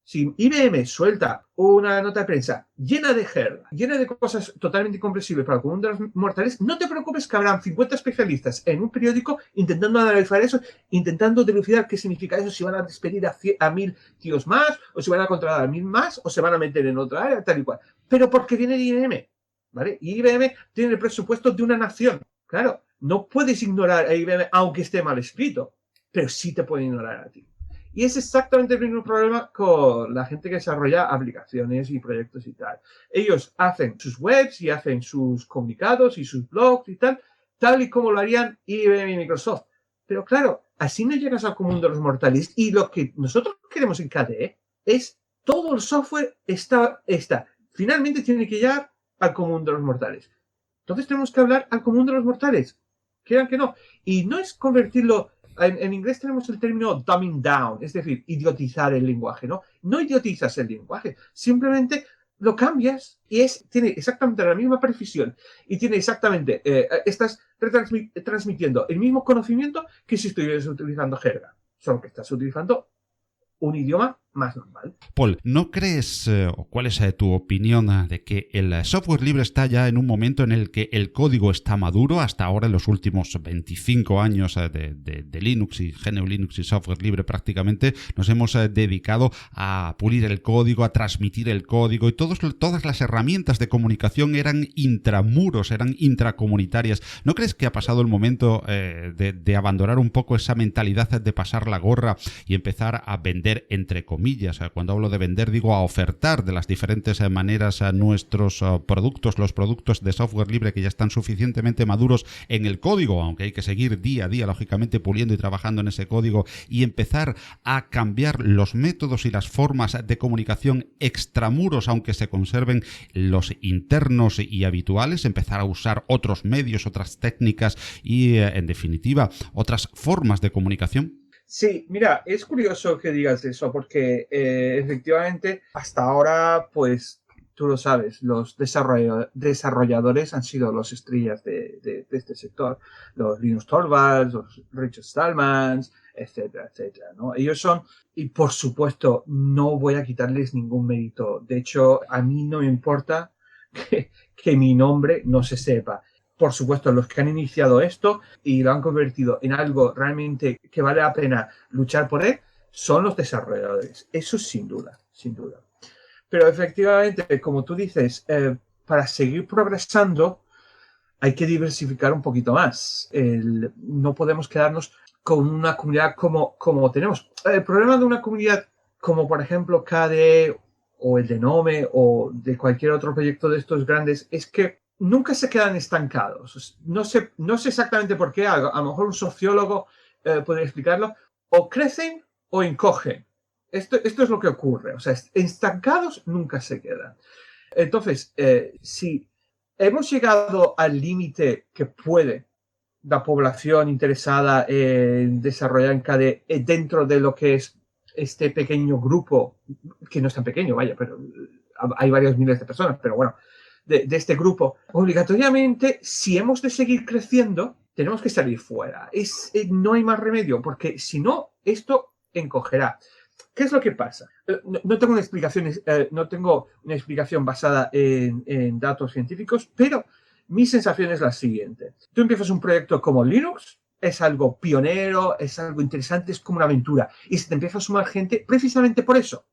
Si IBM suelta una nota de prensa llena de jerga, llena de cosas totalmente incomprensibles para el común de los mortales, no te preocupes que habrán 50 especialistas en un periódico intentando analizar eso, intentando dilucidar qué significa eso, si van a despedir a 1000 tíos más, o si van a contratar a 1000 más, o se van a meter en otra área, tal y cual. Pero porque viene de IBM, ¿vale? Y IBM tiene el presupuesto de una nación. Claro, no puedes ignorar a IBM aunque esté mal escrito, pero sí te pueden ignorar a ti. Y es exactamente el mismo problema con la gente que desarrolla aplicaciones y proyectos y tal. Ellos hacen sus webs y hacen sus comunicados y sus blogs y tal y como lo harían IBM y Microsoft. Pero claro, así no llegas al común de los mortales. Y lo que nosotros queremos en KDE es todo el software está finalmente tiene que llegar al común de los mortales. Entonces tenemos que hablar al común de los mortales. Quieran que no. Y no es convertirlo... En inglés tenemos el término dumbing down, es decir, idiotizar el lenguaje, ¿no? No idiotizas el lenguaje, simplemente lo cambias y tiene exactamente la misma precisión y tiene exactamente, estás transmitiendo el mismo conocimiento que si estuvieras utilizando jerga, solo que estás utilizando un idioma más normal. Paul, ¿no crees, o cuál es tu opinión de que el software libre está ya en un momento en el que el código está maduro? Hasta ahora, en los últimos 25 años de Linux y GNU Linux y software libre prácticamente, nos hemos dedicado a pulir el código, a transmitir el código y todas las herramientas de comunicación eran intramuros, eran intracomunitarias. ¿No crees que ha pasado el momento de abandonar un poco esa mentalidad de pasar la gorra y empezar a vender entre comillas? Cuando hablo de vender digo a ofertar de las diferentes maneras a nuestros productos, los productos de software libre que ya están suficientemente maduros en el código, aunque hay que seguir día a día lógicamente puliendo y trabajando en ese código, y empezar a cambiar los métodos y las formas de comunicación extramuros, aunque se conserven los internos y habituales, empezar a usar otros medios, otras técnicas y en definitiva otras formas de comunicación? Sí, mira, es curioso que digas eso porque efectivamente hasta ahora, pues tú lo sabes, los desarrolladores han sido los estrellas de este sector, los Linus Torvalds, los Richard Stallmans, etcétera, etcétera, ¿no? Ellos son, y por supuesto, no voy a quitarles ningún mérito. De hecho, a mí no me importa que mi nombre no se sepa. Por supuesto, los que han iniciado esto y lo han convertido en algo realmente que vale la pena luchar por él, son los desarrolladores. Eso sin duda, sin duda. Pero efectivamente, como tú dices, para seguir progresando hay que diversificar un poquito más. No podemos quedarnos con una comunidad como tenemos. El problema de una comunidad como, por ejemplo, KDE o el de Nome o de cualquier otro proyecto de estos grandes es que nunca se quedan estancados. No sé exactamente por qué. A lo mejor un sociólogo podría explicarlo. O crecen o encogen. Esto es lo que ocurre. O sea, estancados nunca se quedan. Entonces, si hemos llegado al límite que puede la población interesada en desarrollar en KDE dentro de lo que es este pequeño grupo, que no es tan pequeño, vaya, pero hay varios miles de personas, pero bueno, de este grupo, obligatoriamente, si hemos de seguir creciendo, tenemos que salir fuera. No hay más remedio, porque si no, esto encogerá. ¿Qué es lo que pasa? No tengo una explicación basada en datos científicos, pero mi sensación es la siguiente. Tú empiezas un proyecto como Linux, es algo pionero, es algo interesante, es como una aventura, y se te empieza a sumar gente precisamente por eso.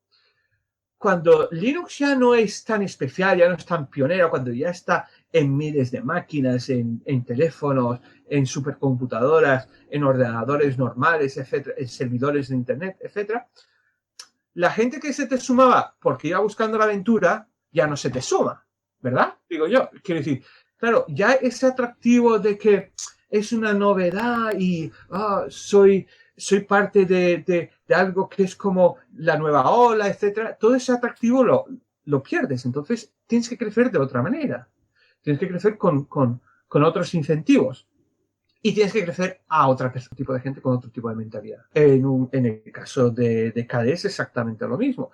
Cuando Linux ya no es tan especial, ya no es tan pionero, cuando ya está en miles de máquinas, en teléfonos, en supercomputadoras, en ordenadores normales, etcétera, en servidores de internet, etcétera, la gente que se te sumaba porque iba buscando la aventura ya no se te suma, ¿verdad? Digo yo, quiero decir, claro, ya ese atractivo de que es una novedad y soy soy parte de algo que es como la nueva ola, etcétera, todo ese atractivo lo pierdes. Entonces tienes que crecer de otra manera. Tienes que crecer con otros incentivos. Y tienes que crecer a otro tipo de gente con otro tipo de mentalidad. En el caso de KDE es exactamente lo mismo.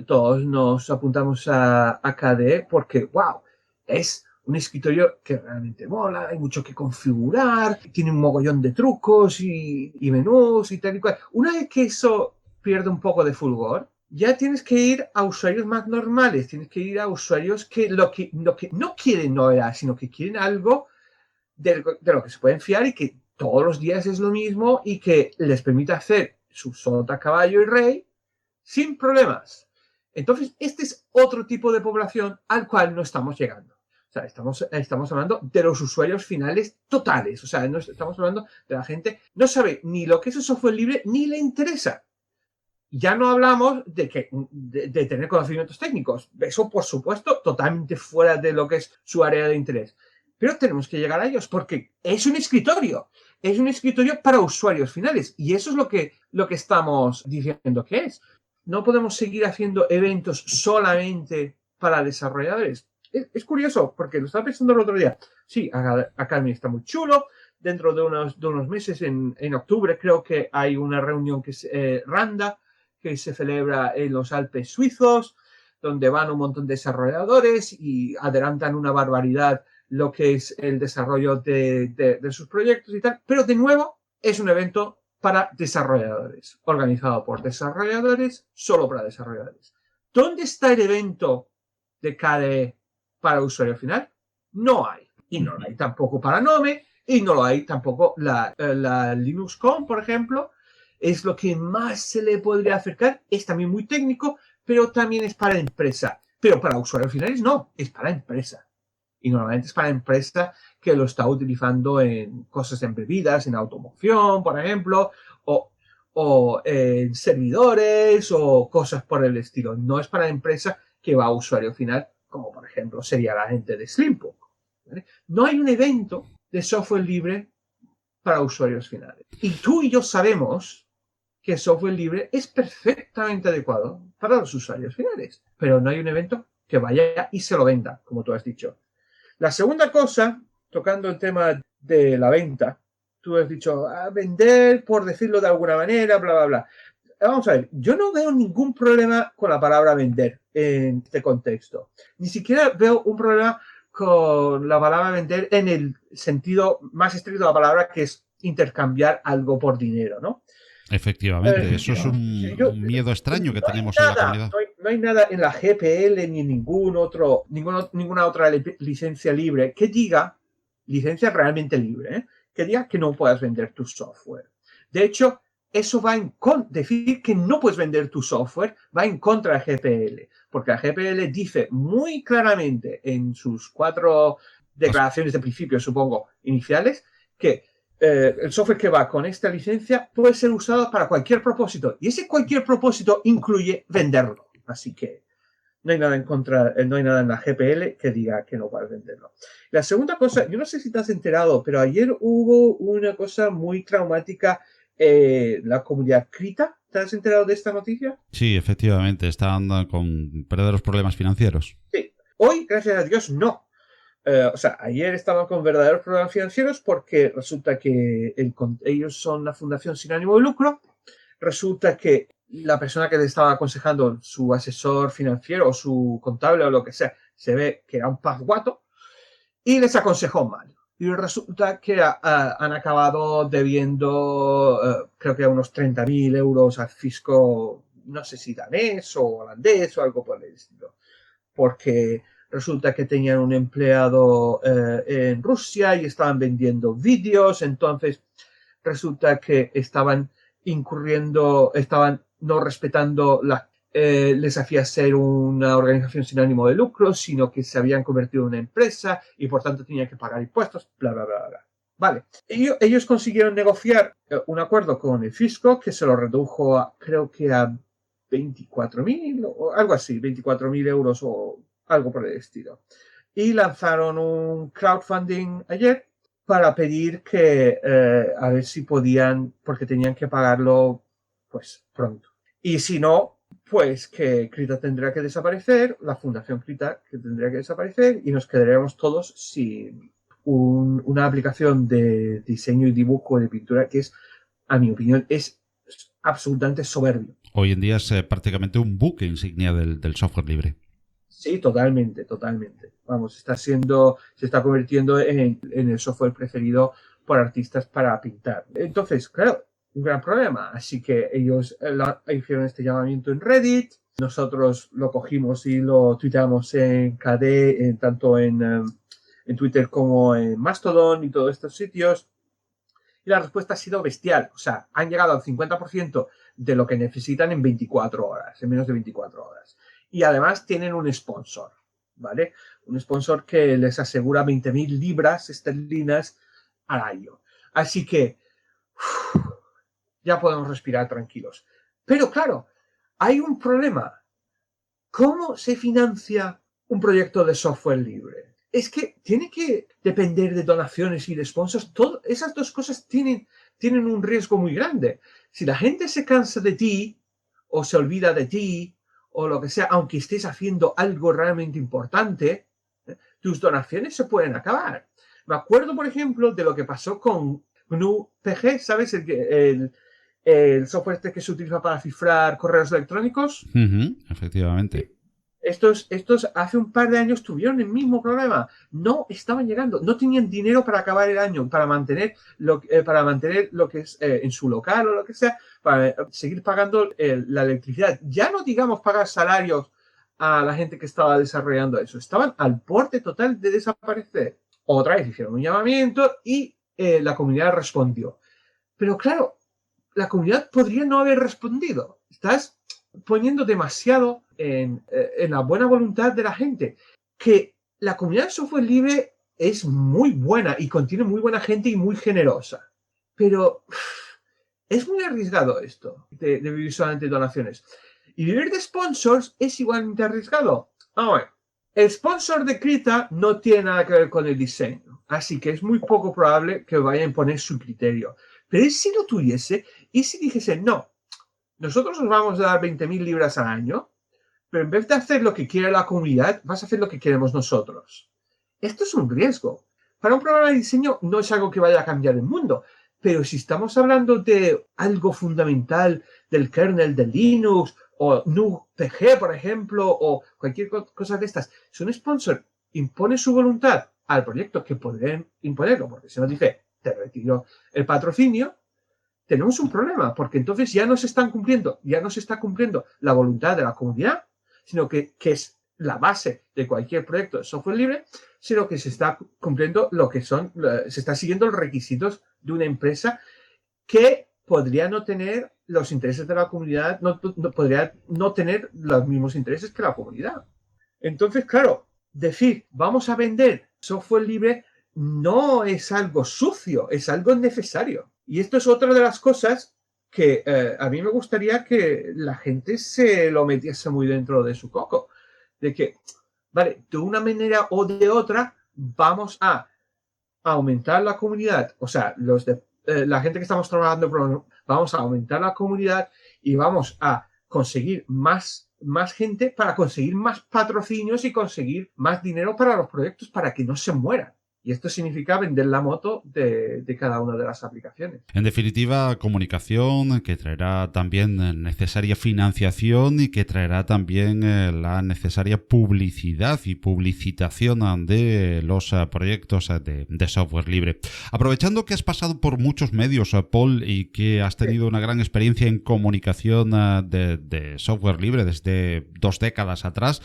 Todos nos apuntamos a KDE porque, wow, es un escritorio que realmente mola, hay mucho que configurar, tiene un mogollón de trucos y menús y tal y cual. Una vez que eso pierde un poco de fulgor, ya tienes que ir a usuarios más normales, tienes que ir a usuarios que lo que no quieren novedad, sino que quieren algo de lo que se pueden fiar y que todos los días es lo mismo y que les permite hacer su sota, caballo y rey sin problemas. Entonces, este es otro tipo de población al cual no estamos llegando. O sea, estamos hablando de los usuarios finales totales. O sea, no estamos hablando de la gente que no sabe ni lo que es el software libre ni le interesa. Ya no hablamos de tener conocimientos técnicos. Eso, por supuesto, totalmente fuera de lo que es su área de interés. Pero tenemos que llegar a ellos porque es un escritorio para usuarios finales y eso es lo que estamos diciendo que es. No podemos seguir haciendo eventos solamente para desarrolladores. Es curioso porque lo estaba pensando el otro día. Sí, Academy está muy chulo. Dentro de unos meses, en octubre, creo que hay una reunión que es Randa, que se celebra en los Alpes suizos, donde van un montón de desarrolladores y adelantan una barbaridad lo que es el desarrollo de sus proyectos y tal, pero de nuevo es un evento para desarrolladores, organizado por desarrolladores, solo para desarrolladores. ¿Dónde está el evento de KDE para usuario final? No hay. Y no lo hay tampoco para Nome, y no lo hay tampoco la LinuxCon, por ejemplo. Es lo que más se le podría acercar. Es también muy técnico, pero también es para empresa. Pero para usuarios finales no, es para empresa. Y normalmente es para empresa que lo está utilizando en cosas embebidas, en automoción, por ejemplo, o en servidores o cosas por el estilo. No es para empresa que va a usuario final, como por ejemplo sería la gente de Slimbook, ¿vale? No hay un evento de software libre para usuarios finales. Y tú y yo sabemos que el software libre es perfectamente adecuado para los usuarios finales, pero no hay un evento que vaya y se lo venda, como tú has dicho. La segunda cosa, tocando el tema de la venta, tú has dicho, vender, por decirlo de alguna manera, bla, bla, bla. Vamos a ver, yo no veo ningún problema con la palabra vender en este contexto. Ni siquiera veo un problema con la palabra vender en el sentido más estricto de la palabra, que es intercambiar algo por dinero, ¿no? Efectivamente, eso es un miedo extraño que tenemos en la comunidad. No hay nada en la GPL ni ninguna otra licencia libre que diga, licencia realmente libre, que diga que no puedas vender tu software. De hecho, eso va decir que no puedes vender tu software, va en contra de la GPL, porque la GPL dice muy claramente en sus 4 declaraciones de principio, supongo, iniciales, que el software que va con esta licencia puede ser usado para cualquier propósito. Y ese cualquier propósito incluye venderlo. Así que no hay nada en contra, no hay nada en la GPL que diga que no puedes venderlo. La segunda cosa, yo no sé si te has enterado, pero ayer hubo una cosa muy traumática en la comunidad Krita. ¿Te has enterado de esta noticia? Sí, efectivamente, están con verdaderos problemas financieros. Sí. Hoy, gracias a Dios, no. Ayer estaban con verdaderos problemas financieros porque resulta que ellos son una fundación sin ánimo de lucro. Resulta que la persona que le estaba aconsejando, su asesor financiero o su contable o lo que sea, se ve que era un pasguato y les aconsejó mal. Y resulta que han acabado debiendo, creo que unos 30.000 euros al fisco, no sé si danés o holandés o algo por el estilo. Porque resulta que tenían un empleado en Rusia y estaban vendiendo vídeos, entonces resulta que estaban no respetando les hacía ser una organización sin ánimo de lucro, sino que se habían convertido en una empresa y por tanto tenían que pagar impuestos, bla, bla, bla, bla. Vale, ellos consiguieron negociar un acuerdo con el fisco que se lo redujo creo que a 24.000 o algo así, 24.000 euros o algo por el estilo. Y lanzaron un crowdfunding ayer para pedir que a ver si podían, porque tenían que pagarlo pues pronto. Y si no, pues que Krita tendría que desaparecer, la Fundación Krita que tendría que desaparecer y nos quedaríamos todos sin una aplicación de diseño y dibujo de pintura que es, a mi opinión, es absolutamente soberbio. Hoy en día es prácticamente un buque insignia del software libre. Sí, totalmente. Vamos, se está convirtiendo en el software preferido por artistas para pintar. Entonces, claro, un gran problema. Así que ellos hicieron este llamamiento en Reddit. Nosotros lo cogimos y lo tuiteamos en KD, tanto en Twitter como en Mastodon y todos estos sitios. Y la respuesta ha sido bestial. O sea, han llegado al 50% de lo que necesitan en 24 horas, en menos de 24 horas. Y además tienen un sponsor, ¿vale? Un sponsor que les asegura 20.000 libras esterlinas al año. Así que ya podemos respirar tranquilos. Pero claro, hay un problema. ¿Cómo se financia un proyecto de software libre? Es que tiene que depender de donaciones y de sponsors. Esas dos cosas tienen un riesgo muy grande. Si la gente se cansa de ti o se olvida de ti o lo que sea, aunque estés haciendo algo realmente importante, tus donaciones se pueden acabar. Me acuerdo, por ejemplo, de lo que pasó con GNU-PG, ¿sabes? El software que se utiliza para cifrar correos electrónicos. Efectivamente. Estos hace un par de años tuvieron el mismo problema. No estaban llegando, no tenían dinero para acabar el año, para mantener lo que es en su local o lo que sea, para seguir pagando la electricidad. Ya no digamos pagar salarios a la gente que estaba desarrollando eso. Estaban al borde total de desaparecer. Otra vez hicieron un llamamiento y la comunidad respondió. Pero claro, la comunidad podría no haber respondido. Estás poniendo demasiado en la buena voluntad de la gente. Que la comunidad de software libre es muy buena y contiene muy buena gente y muy generosa. Pero es muy arriesgado esto de vivir solamente de donaciones. Y vivir de sponsors es igualmente arriesgado. Bueno, el sponsor de Krita no tiene nada que ver con el diseño. Así que es muy poco probable que vaya a imponer su criterio. Pero si lo tuviese y si dijese, no, nosotros os vamos a dar 20.000 libras al año, pero en vez de hacer lo que quiere la comunidad, vas a hacer lo que queremos nosotros. Esto es un riesgo. Para un programa de diseño no es algo que vaya a cambiar el mundo, pero si estamos hablando de algo fundamental del kernel de Linux o GNU-PG, por ejemplo, o cualquier cosa de estas, si un sponsor impone su voluntad al proyecto, que podrían imponerlo, porque si no dice, te retiro el patrocinio, tenemos un problema, porque entonces ya no se está cumpliendo la voluntad de la comunidad, sino que es la base de cualquier proyecto de software libre, sino que se está cumpliendo se está siguiendo los requisitos de una empresa que podría no tener los intereses de la comunidad, podría no tener los mismos intereses que la comunidad. Entonces, claro, decir, vamos a vender software libre no es algo sucio, es algo necesario. Y esto es otra de las cosas que a mí me gustaría que la gente se lo metiese muy dentro de su coco. De que, vale, de una manera o de otra vamos a aumentar la comunidad. O sea, la gente que estamos trabajando, vamos a aumentar la comunidad y vamos a conseguir más gente para conseguir más patrocinios y conseguir más dinero para los proyectos para que no se mueran. Y esto significa vender la moto de cada una de las aplicaciones. En definitiva, comunicación que traerá también necesaria financiación y que traerá también la necesaria publicidad y publicitación de los proyectos de software libre. Aprovechando que has pasado por muchos medios, Paul, y que has tenido una gran experiencia en comunicación de software libre desde 2 décadas atrás,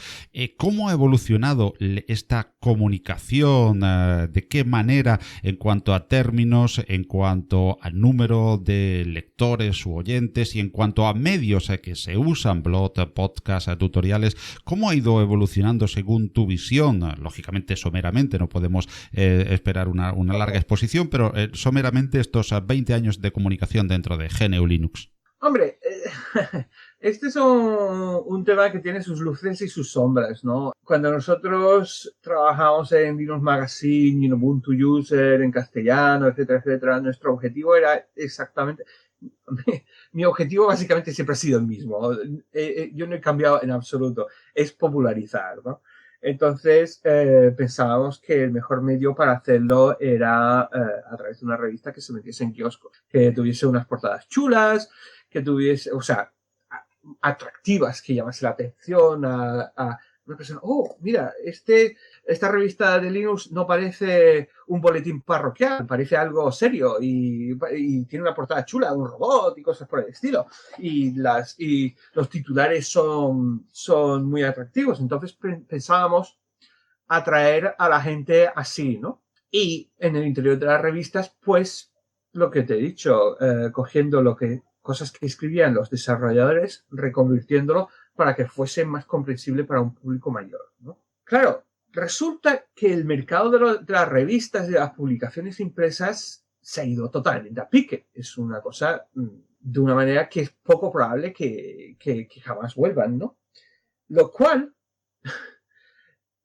¿cómo ha evolucionado esta comunicación? ¿De qué manera, en cuanto a términos, en cuanto al número de lectores u oyentes y en cuanto a medios que se usan, blog, podcast, tutoriales, cómo ha ido evolucionando según tu visión? Lógicamente, someramente, no podemos esperar una larga exposición, pero someramente estos 20 años de comunicación dentro de GNU Linux. Hombre, este es un tema que tiene sus luces y sus sombras, ¿no? Cuando nosotros trabajamos en Linux Magazine, en Ubuntu User, en castellano, etcétera, etcétera, nuestro objetivo era exactamente... Mi objetivo básicamente siempre ha sido el mismo. Yo no he cambiado en absoluto. Es popularizar, ¿no? Entonces pensábamos que el mejor medio para hacerlo era a través de una revista que se metiese en kiosco, que tuviese unas portadas chulas, que tuviese, o sea, atractivas, que llamase la atención a una persona. Oh, mira, esta revista de Linux no parece un boletín parroquial, parece algo serio y tiene una portada chula, un robot y cosas por el estilo. Y los titulares son muy atractivos. Entonces pensábamos atraer a la gente así, ¿no? Y en el interior de las revistas, pues, lo que te he dicho, cogiendo cosas que escribían los desarrolladores, reconvirtiéndolo para que fuese más comprensible para un público mayor, ¿no? Claro, resulta que el mercado de las revistas y de las publicaciones impresas se ha ido totalmente a pique. Es una cosa de una manera que es poco probable que jamás vuelvan, ¿no? Lo cual,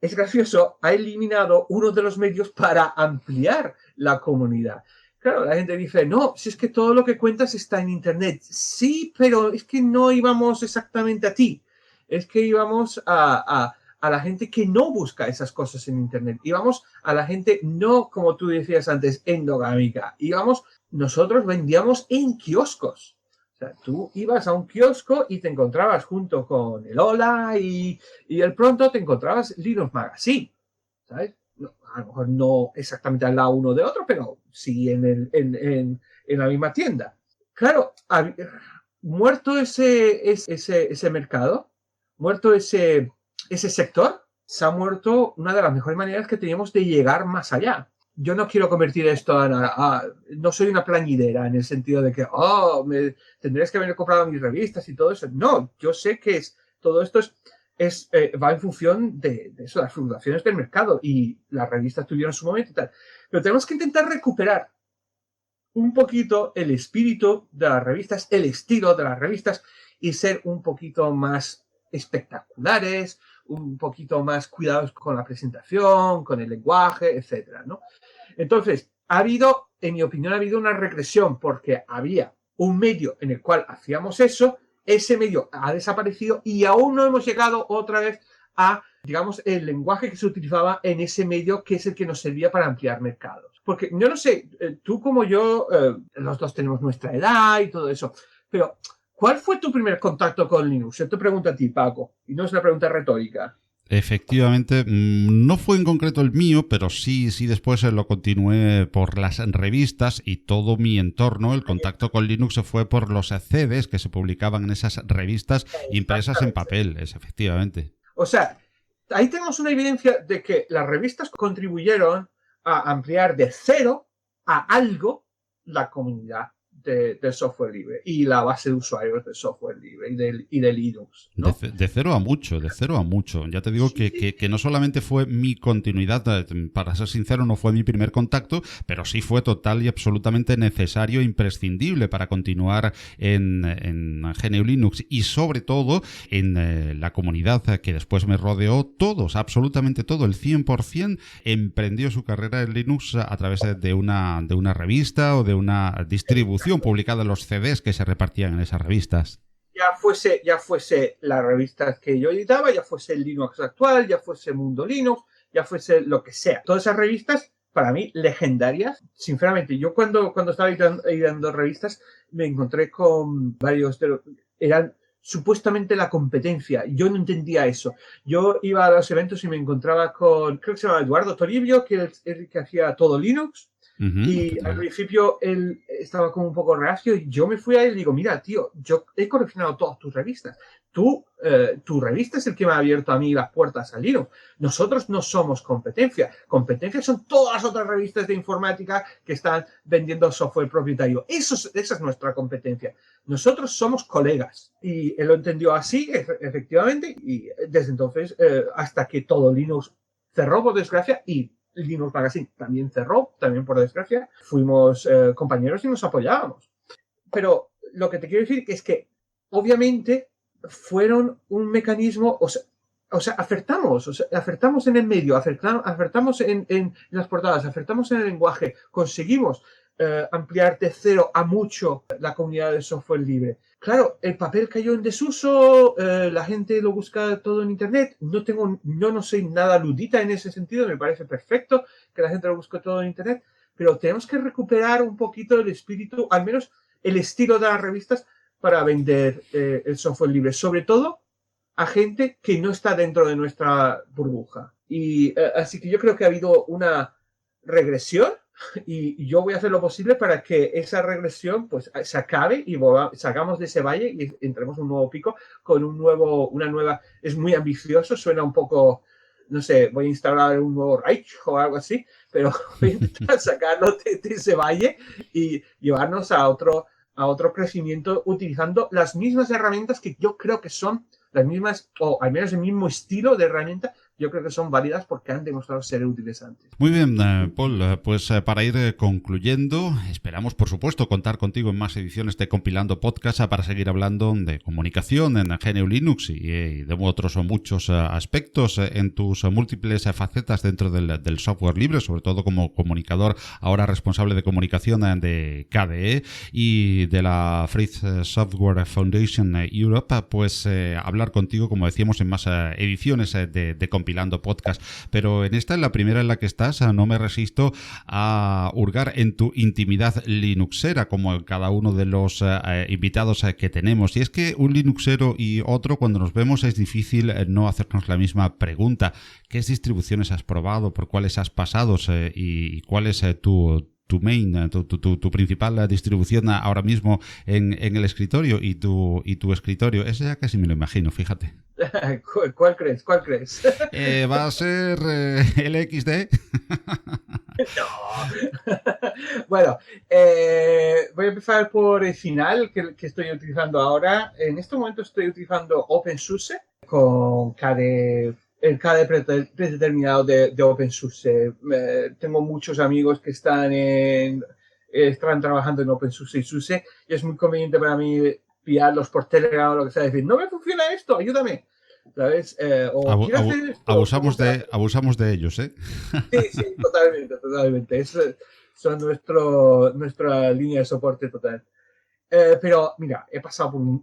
es gracioso, ha eliminado uno de los medios para ampliar la comunidad. Claro, la gente dice, no, si es que todo lo que cuentas está en Internet. Sí, pero es que no íbamos exactamente a ti. Es que íbamos a la gente que no busca esas cosas en Internet. Íbamos a la gente no, como tú decías antes, endogámica. Nosotros vendíamos en kioscos. O sea, tú ibas a un kiosco y te encontrabas junto con el Hola y el Pronto te encontrabas Linux Magazine, ¿sabes? No, a lo mejor no exactamente al lado uno de otro, pero sí en la misma tienda. Claro, muerto ese mercado, muerto ese sector, se ha muerto una de las mejores maneras que teníamos de llegar más allá. Yo no quiero convertir esto no soy una plañidera en el sentido de que, tendrías que haber comprado mis revistas y todo eso. No, yo sé que todo esto va en función de eso, las fluctuaciones del mercado, y las revistas tuvieron su momento y tal. Pero tenemos que intentar recuperar un poquito el espíritu de las revistas, el estilo de las revistas, y ser un poquito más espectaculares, un poquito más cuidados con la presentación, con el lenguaje, etcétera, ¿no? Entonces, en mi opinión, ha habido una regresión, porque había un medio en el cual hacíamos eso. Ese medio ha desaparecido y aún no hemos llegado otra vez a, digamos, el lenguaje que se utilizaba en ese medio, que es el que nos servía para ampliar mercados. Porque yo no sé, tú como yo, los dos tenemos nuestra edad y todo eso, pero ¿cuál fue tu primer contacto con Linux? Yo te pregunto a ti, Paco, y no es una pregunta retórica. Efectivamente, no fue en concreto el mío, pero sí después lo continué por las revistas, y todo mi entorno, el contacto con Linux fue por los CDs que se publicaban en esas revistas impresas en papel, efectivamente. O sea, ahí tenemos una evidencia de que las revistas contribuyeron a ampliar de cero a algo la comunidad del software libre y la base de usuarios del software libre y de Linux, ¿no? De cero a mucho. Ya te digo que no solamente fue mi continuidad, para ser sincero, no fue mi primer contacto, pero sí fue total y absolutamente necesario e imprescindible para continuar en GNU Linux, y sobre todo en la comunidad que después me rodeó. Absolutamente todo, el 100% emprendió su carrera en Linux a través de una revista o de una distribución publicada en los CDs que se repartían en esas revistas. Ya fuese la revista que yo editaba, ya fuese el Linux actual, ya fuese Mundo Linux, ya fuese lo que sea. Todas esas revistas, para mí, legendarias. Sinceramente, yo cuando estaba editando revistas, me encontré con varios de los... Eran supuestamente la competencia. Yo no entendía eso. Yo iba a los eventos y me encontraba con, creo que se llama Eduardo Toribio, que es el que hacía todo Linux. Y al principio él estaba como un poco reacio, y yo me fui a él y digo, mira, tío, yo he coleccionado todas tus revistas. Tu revista es el que me ha abierto a mí las puertas al Linux. Nosotros no somos competencia. Competencia son todas las otras revistas de informática que están vendiendo software propietario. Esa es nuestra competencia. Nosotros somos colegas. Y él lo entendió así, efectivamente, y desde entonces, hasta que todo Linux cerró, por desgracia, y Linux Magazine también cerró, también por desgracia, fuimos compañeros y nos apoyábamos. Pero lo que te quiero decir es que obviamente fueron un mecanismo, o sea, acertamos en el medio, acertamos en las portadas, acertamos en el lenguaje, conseguimos ampliar de 0 a mucho la comunidad de software libre. Claro, el papel cayó en desuso, la gente lo busca todo en internet. No soy nada ludita en ese sentido, me parece perfecto que la gente lo busque todo en internet, pero tenemos que recuperar un poquito el espíritu, al menos el estilo de las revistas, para vender el software libre, sobre todo a gente que no está dentro de nuestra burbuja. Y así que yo creo que ha habido una regresión y yo voy a hacer lo posible para que esa regresión pues se acabe y salgamos de ese valle y entremos en un nuevo pico con una nueva, es muy ambicioso, suena un poco, no sé, voy a instalar un nuevo Reich o algo así, pero voy a intentar sacarnos de ese valle y llevarnos a otro crecimiento utilizando las mismas herramientas que yo creo que son las mismas, o al menos el mismo estilo de herramienta, yo creo que son válidas porque han demostrado ser útiles antes. Muy bien, Paul, pues para ir concluyendo, esperamos por supuesto contar contigo en más ediciones de Compilando Podcast para seguir hablando de comunicación en GNU Linux y de otros muchos aspectos en tus múltiples facetas dentro del software libre, sobre todo como comunicador, ahora responsable de comunicación de KDE y de la Free Software Foundation Europe, pues hablar contigo, como decíamos, en más ediciones de Compilando Podcast, pero en esta, en la primera en la que estás, no me resisto a hurgar en tu intimidad linuxera, como en cada uno de los invitados que tenemos. Y es que un linuxero y otro, cuando nos vemos, es difícil no hacernos la misma pregunta. ¿Qué distribuciones has probado? ¿Por cuáles has pasado? ¿Y cuál es tu principal distribución ahora mismo en el escritorio y tu escritorio? Eso ya casi me lo imagino, fíjate. ¿Cuál crees? ¿Va a ser el XD? No. Bueno, voy a empezar por el final que estoy utilizando ahora. En este momento estoy utilizando OpenSUSE con el KDE predeterminado de OpenSUSE. Tengo muchos amigos que están trabajando en OpenSUSE y SUSE y es muy conveniente para mí pillarlos por Telegram o lo que sea, decir, no me funciona esto, ayúdame. ¿Sabes? Quiero hacer esto, abusamos de ellos, ¿eh? Sí, totalmente. Son nuestra línea de soporte total. Pero, mira, he pasado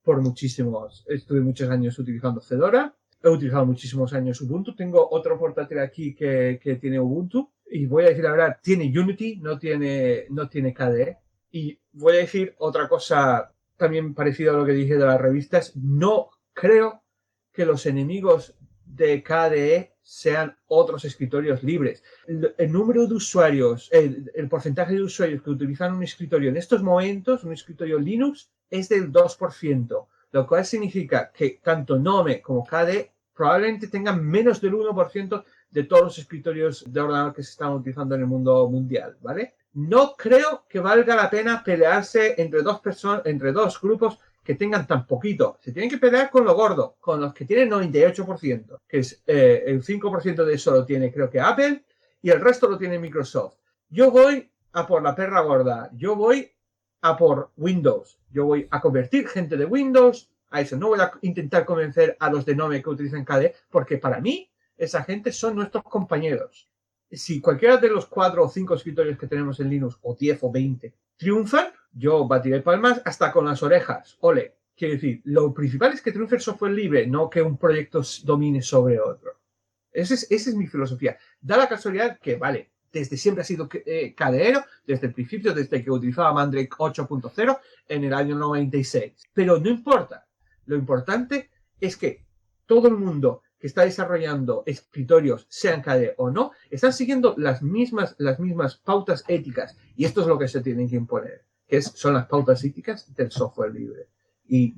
por muchísimos. Estuve muchos años utilizando Fedora. He utilizado muchísimos años Ubuntu. Tengo otro portátil aquí que tiene Ubuntu. Y voy a decir la verdad, tiene Unity, no tiene KDE. Y voy a decir otra cosa también parecida a lo que dije de las revistas. No creo que los enemigos de KDE sean otros escritorios libres. El número de usuarios, el porcentaje de usuarios que utilizan un escritorio en estos momentos, un escritorio Linux, es del 2%, lo cual significa que tanto Gnome como KDE probablemente tengan menos del 1% de todos los escritorios de ordenador que se están utilizando en el mundo mundial, ¿vale? No creo que valga la pena pelearse entre dos grupos que tengan tan poquito. Se tienen que pelear con lo gordo, con los que tienen 98%, que es el 5% de eso lo tiene creo que Apple y el resto lo tiene Microsoft. Yo voy a por la perra gorda, yo voy a por Windows, yo voy a convertir gente de Windows a eso. No voy a intentar convencer a los de Gnome que utilizan KDE, porque para mí esa gente son nuestros compañeros. Si cualquiera de los 4 o 5 escritorios que tenemos en Linux, o 10 o 20, triunfan, yo batiré palmas hasta con las orejas. Ole. Quiero decir, lo principal es que triunfe el software libre, no que un proyecto domine sobre otro. Esa es mi filosofía. Da la casualidad que, vale, desde siempre ha sido KDE, desde el principio, desde que utilizaba Mandrake 8.0 en el año 96. Pero no importa. Lo importante es que todo el mundo que está desarrollando escritorios, sean KDE o no, están siguiendo las mismas pautas éticas. Y esto es lo que se tienen que imponer, son las pautas éticas del software libre. Y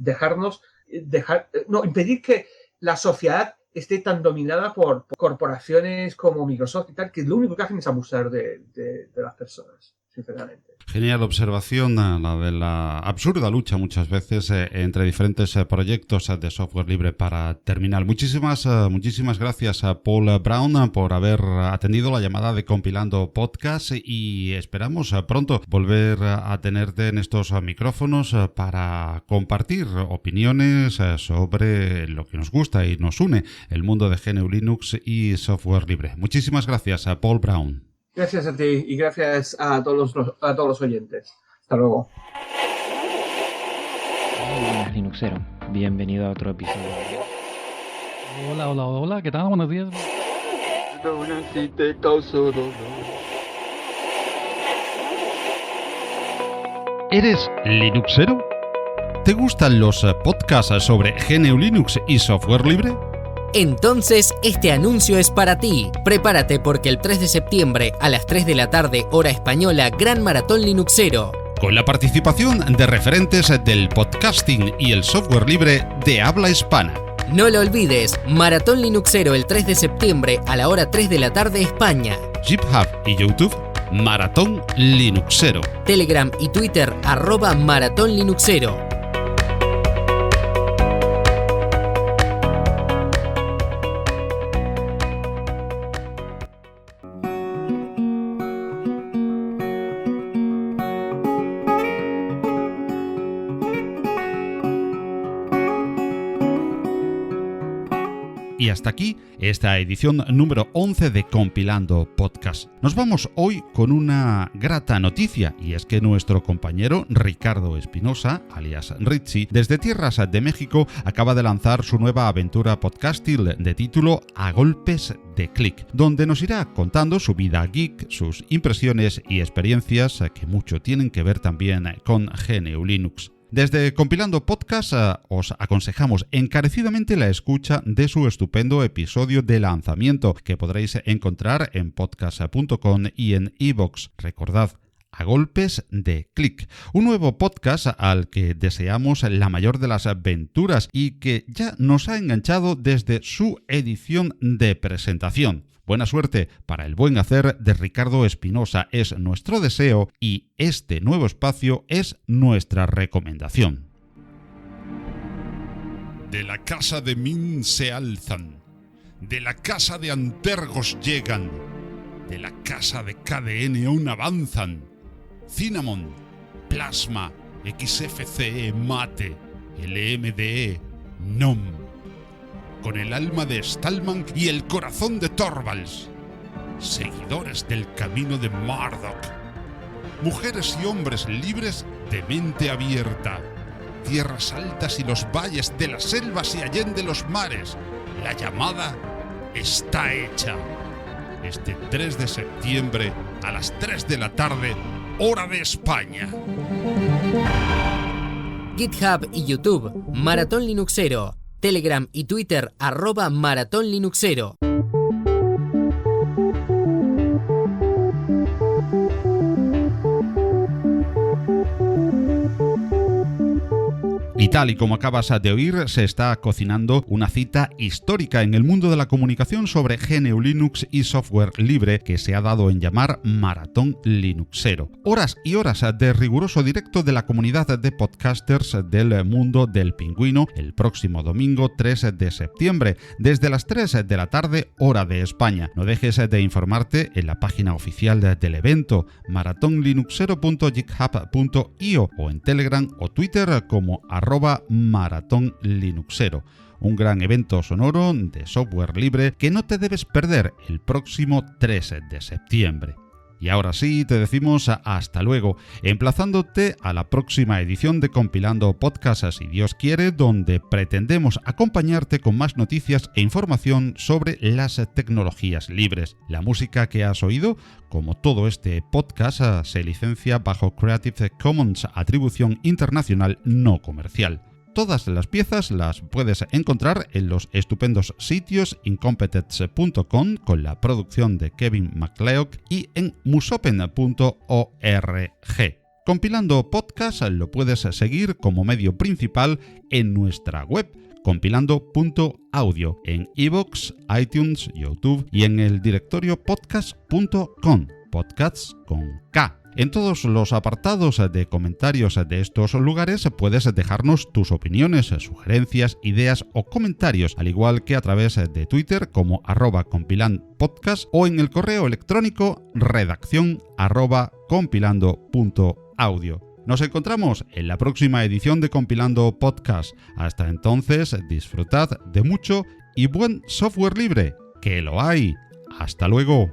impedir que la sociedad esté tan dominada por corporaciones como Microsoft y tal, que lo único que hacen es abusar de las personas, sinceramente. Genial observación, la de la absurda lucha muchas veces entre diferentes proyectos de software libre para terminal. Muchísimas gracias a Paul Brown por haber atendido la llamada de Compilando Podcast y esperamos pronto volver a tenerte en estos micrófonos para compartir opiniones sobre lo que nos gusta y nos une, el mundo de GNU Linux y software libre. Muchísimas gracias a Paul Brown. Gracias a ti y gracias a todos los oyentes. Hasta luego. Buenas, Linuxero. Bienvenido a otro episodio. Hola, ¿qué tal? Buenos días. ¿Eres Linuxero? ¿Te gustan los podcasts sobre GNU Linux y software libre? Entonces, este anuncio es para ti. Prepárate porque el 3 de septiembre a las 3 de la tarde, hora española, Gran Maratón Linuxero. Con la participación de referentes del podcasting y el software libre de habla hispana. No lo olvides, Maratón Linuxero el 3 de septiembre a la hora 3 de la tarde España. GitHub y YouTube, Maratón Linuxero. Telegram y Twitter, @Maratón Linuxero. Y hasta aquí esta edición número 11 de Compilando Podcast. Nos vamos hoy con una grata noticia, y es que nuestro compañero Ricardo Espinosa, alias Richie, desde tierras de México, acaba de lanzar su nueva aventura podcastil de título A Golpes de Clic, donde nos irá contando su vida geek, sus impresiones y experiencias que mucho tienen que ver también con GNU Linux. Desde Compilando Podcast os aconsejamos encarecidamente la escucha de su estupendo episodio de lanzamiento que podréis encontrar en podcast.com y en iVoox. Recordad, A Golpes de Clic, un nuevo podcast al que deseamos la mayor de las venturas y que ya nos ha enganchado desde su edición de presentación. Buena suerte para el buen hacer de Ricardo Espinosa es nuestro deseo y este nuevo espacio es nuestra recomendación. De la casa de Min se alzan, de la casa de Antergos llegan, de la casa de KDN aún avanzan. Cinnamon, Plasma, XFCE, Mate, LMDE, NOM. Con el alma de Stallman y el corazón de Torvalds. Seguidores del camino de Murdoch. Mujeres y hombres libres de mente abierta. Tierras altas y los valles de las selvas y allende los mares. La llamada está hecha. Este 3 de septiembre a las 3 de la tarde, hora de España. GitHub y YouTube, Maratón Linuxero. Telegram y Twitter, @Maratón Linuxero. Y tal y como acabas de oír, se está cocinando una cita histórica en el mundo de la comunicación sobre GNU Linux y software libre que se ha dado en llamar Maratón Linuxero. Horas y horas de riguroso directo de la comunidad de podcasters del mundo del pingüino el próximo domingo 3 de septiembre, desde las 3 de la tarde, hora de España. No dejes de informarte en la página oficial del evento, maratonlinuxero.github.io o en Telegram o Twitter como @Maratón Linuxero. Un gran evento sonoro de software libre que no te debes perder el próximo 3 de septiembre. Y ahora sí, te decimos hasta luego, emplazándote a la próxima edición de Compilando Podcast, si Dios quiere, donde pretendemos acompañarte con más noticias e información sobre las tecnologías libres. La música que has oído, como todo este podcast, se licencia bajo Creative Commons Atribución Internacional No Comercial. Todas las piezas las puedes encontrar en los estupendos sitios incompetence.com con la producción de Kevin MacLeod y en musopen.org. Compilando Podcast lo puedes seguir como medio principal en nuestra web compilando.audio, en iVoox, iTunes, YouTube y en el directorio podcast.com, podcasts con K. En todos los apartados de comentarios de estos lugares puedes dejarnos tus opiniones, sugerencias, ideas o comentarios, al igual que a través de Twitter como @compilandpodcast o en el correo electrónico redacción@compilando.audio. Nos encontramos en la próxima edición de Compilando Podcast. Hasta entonces, disfrutad de mucho y buen software libre, que lo hay. Hasta luego.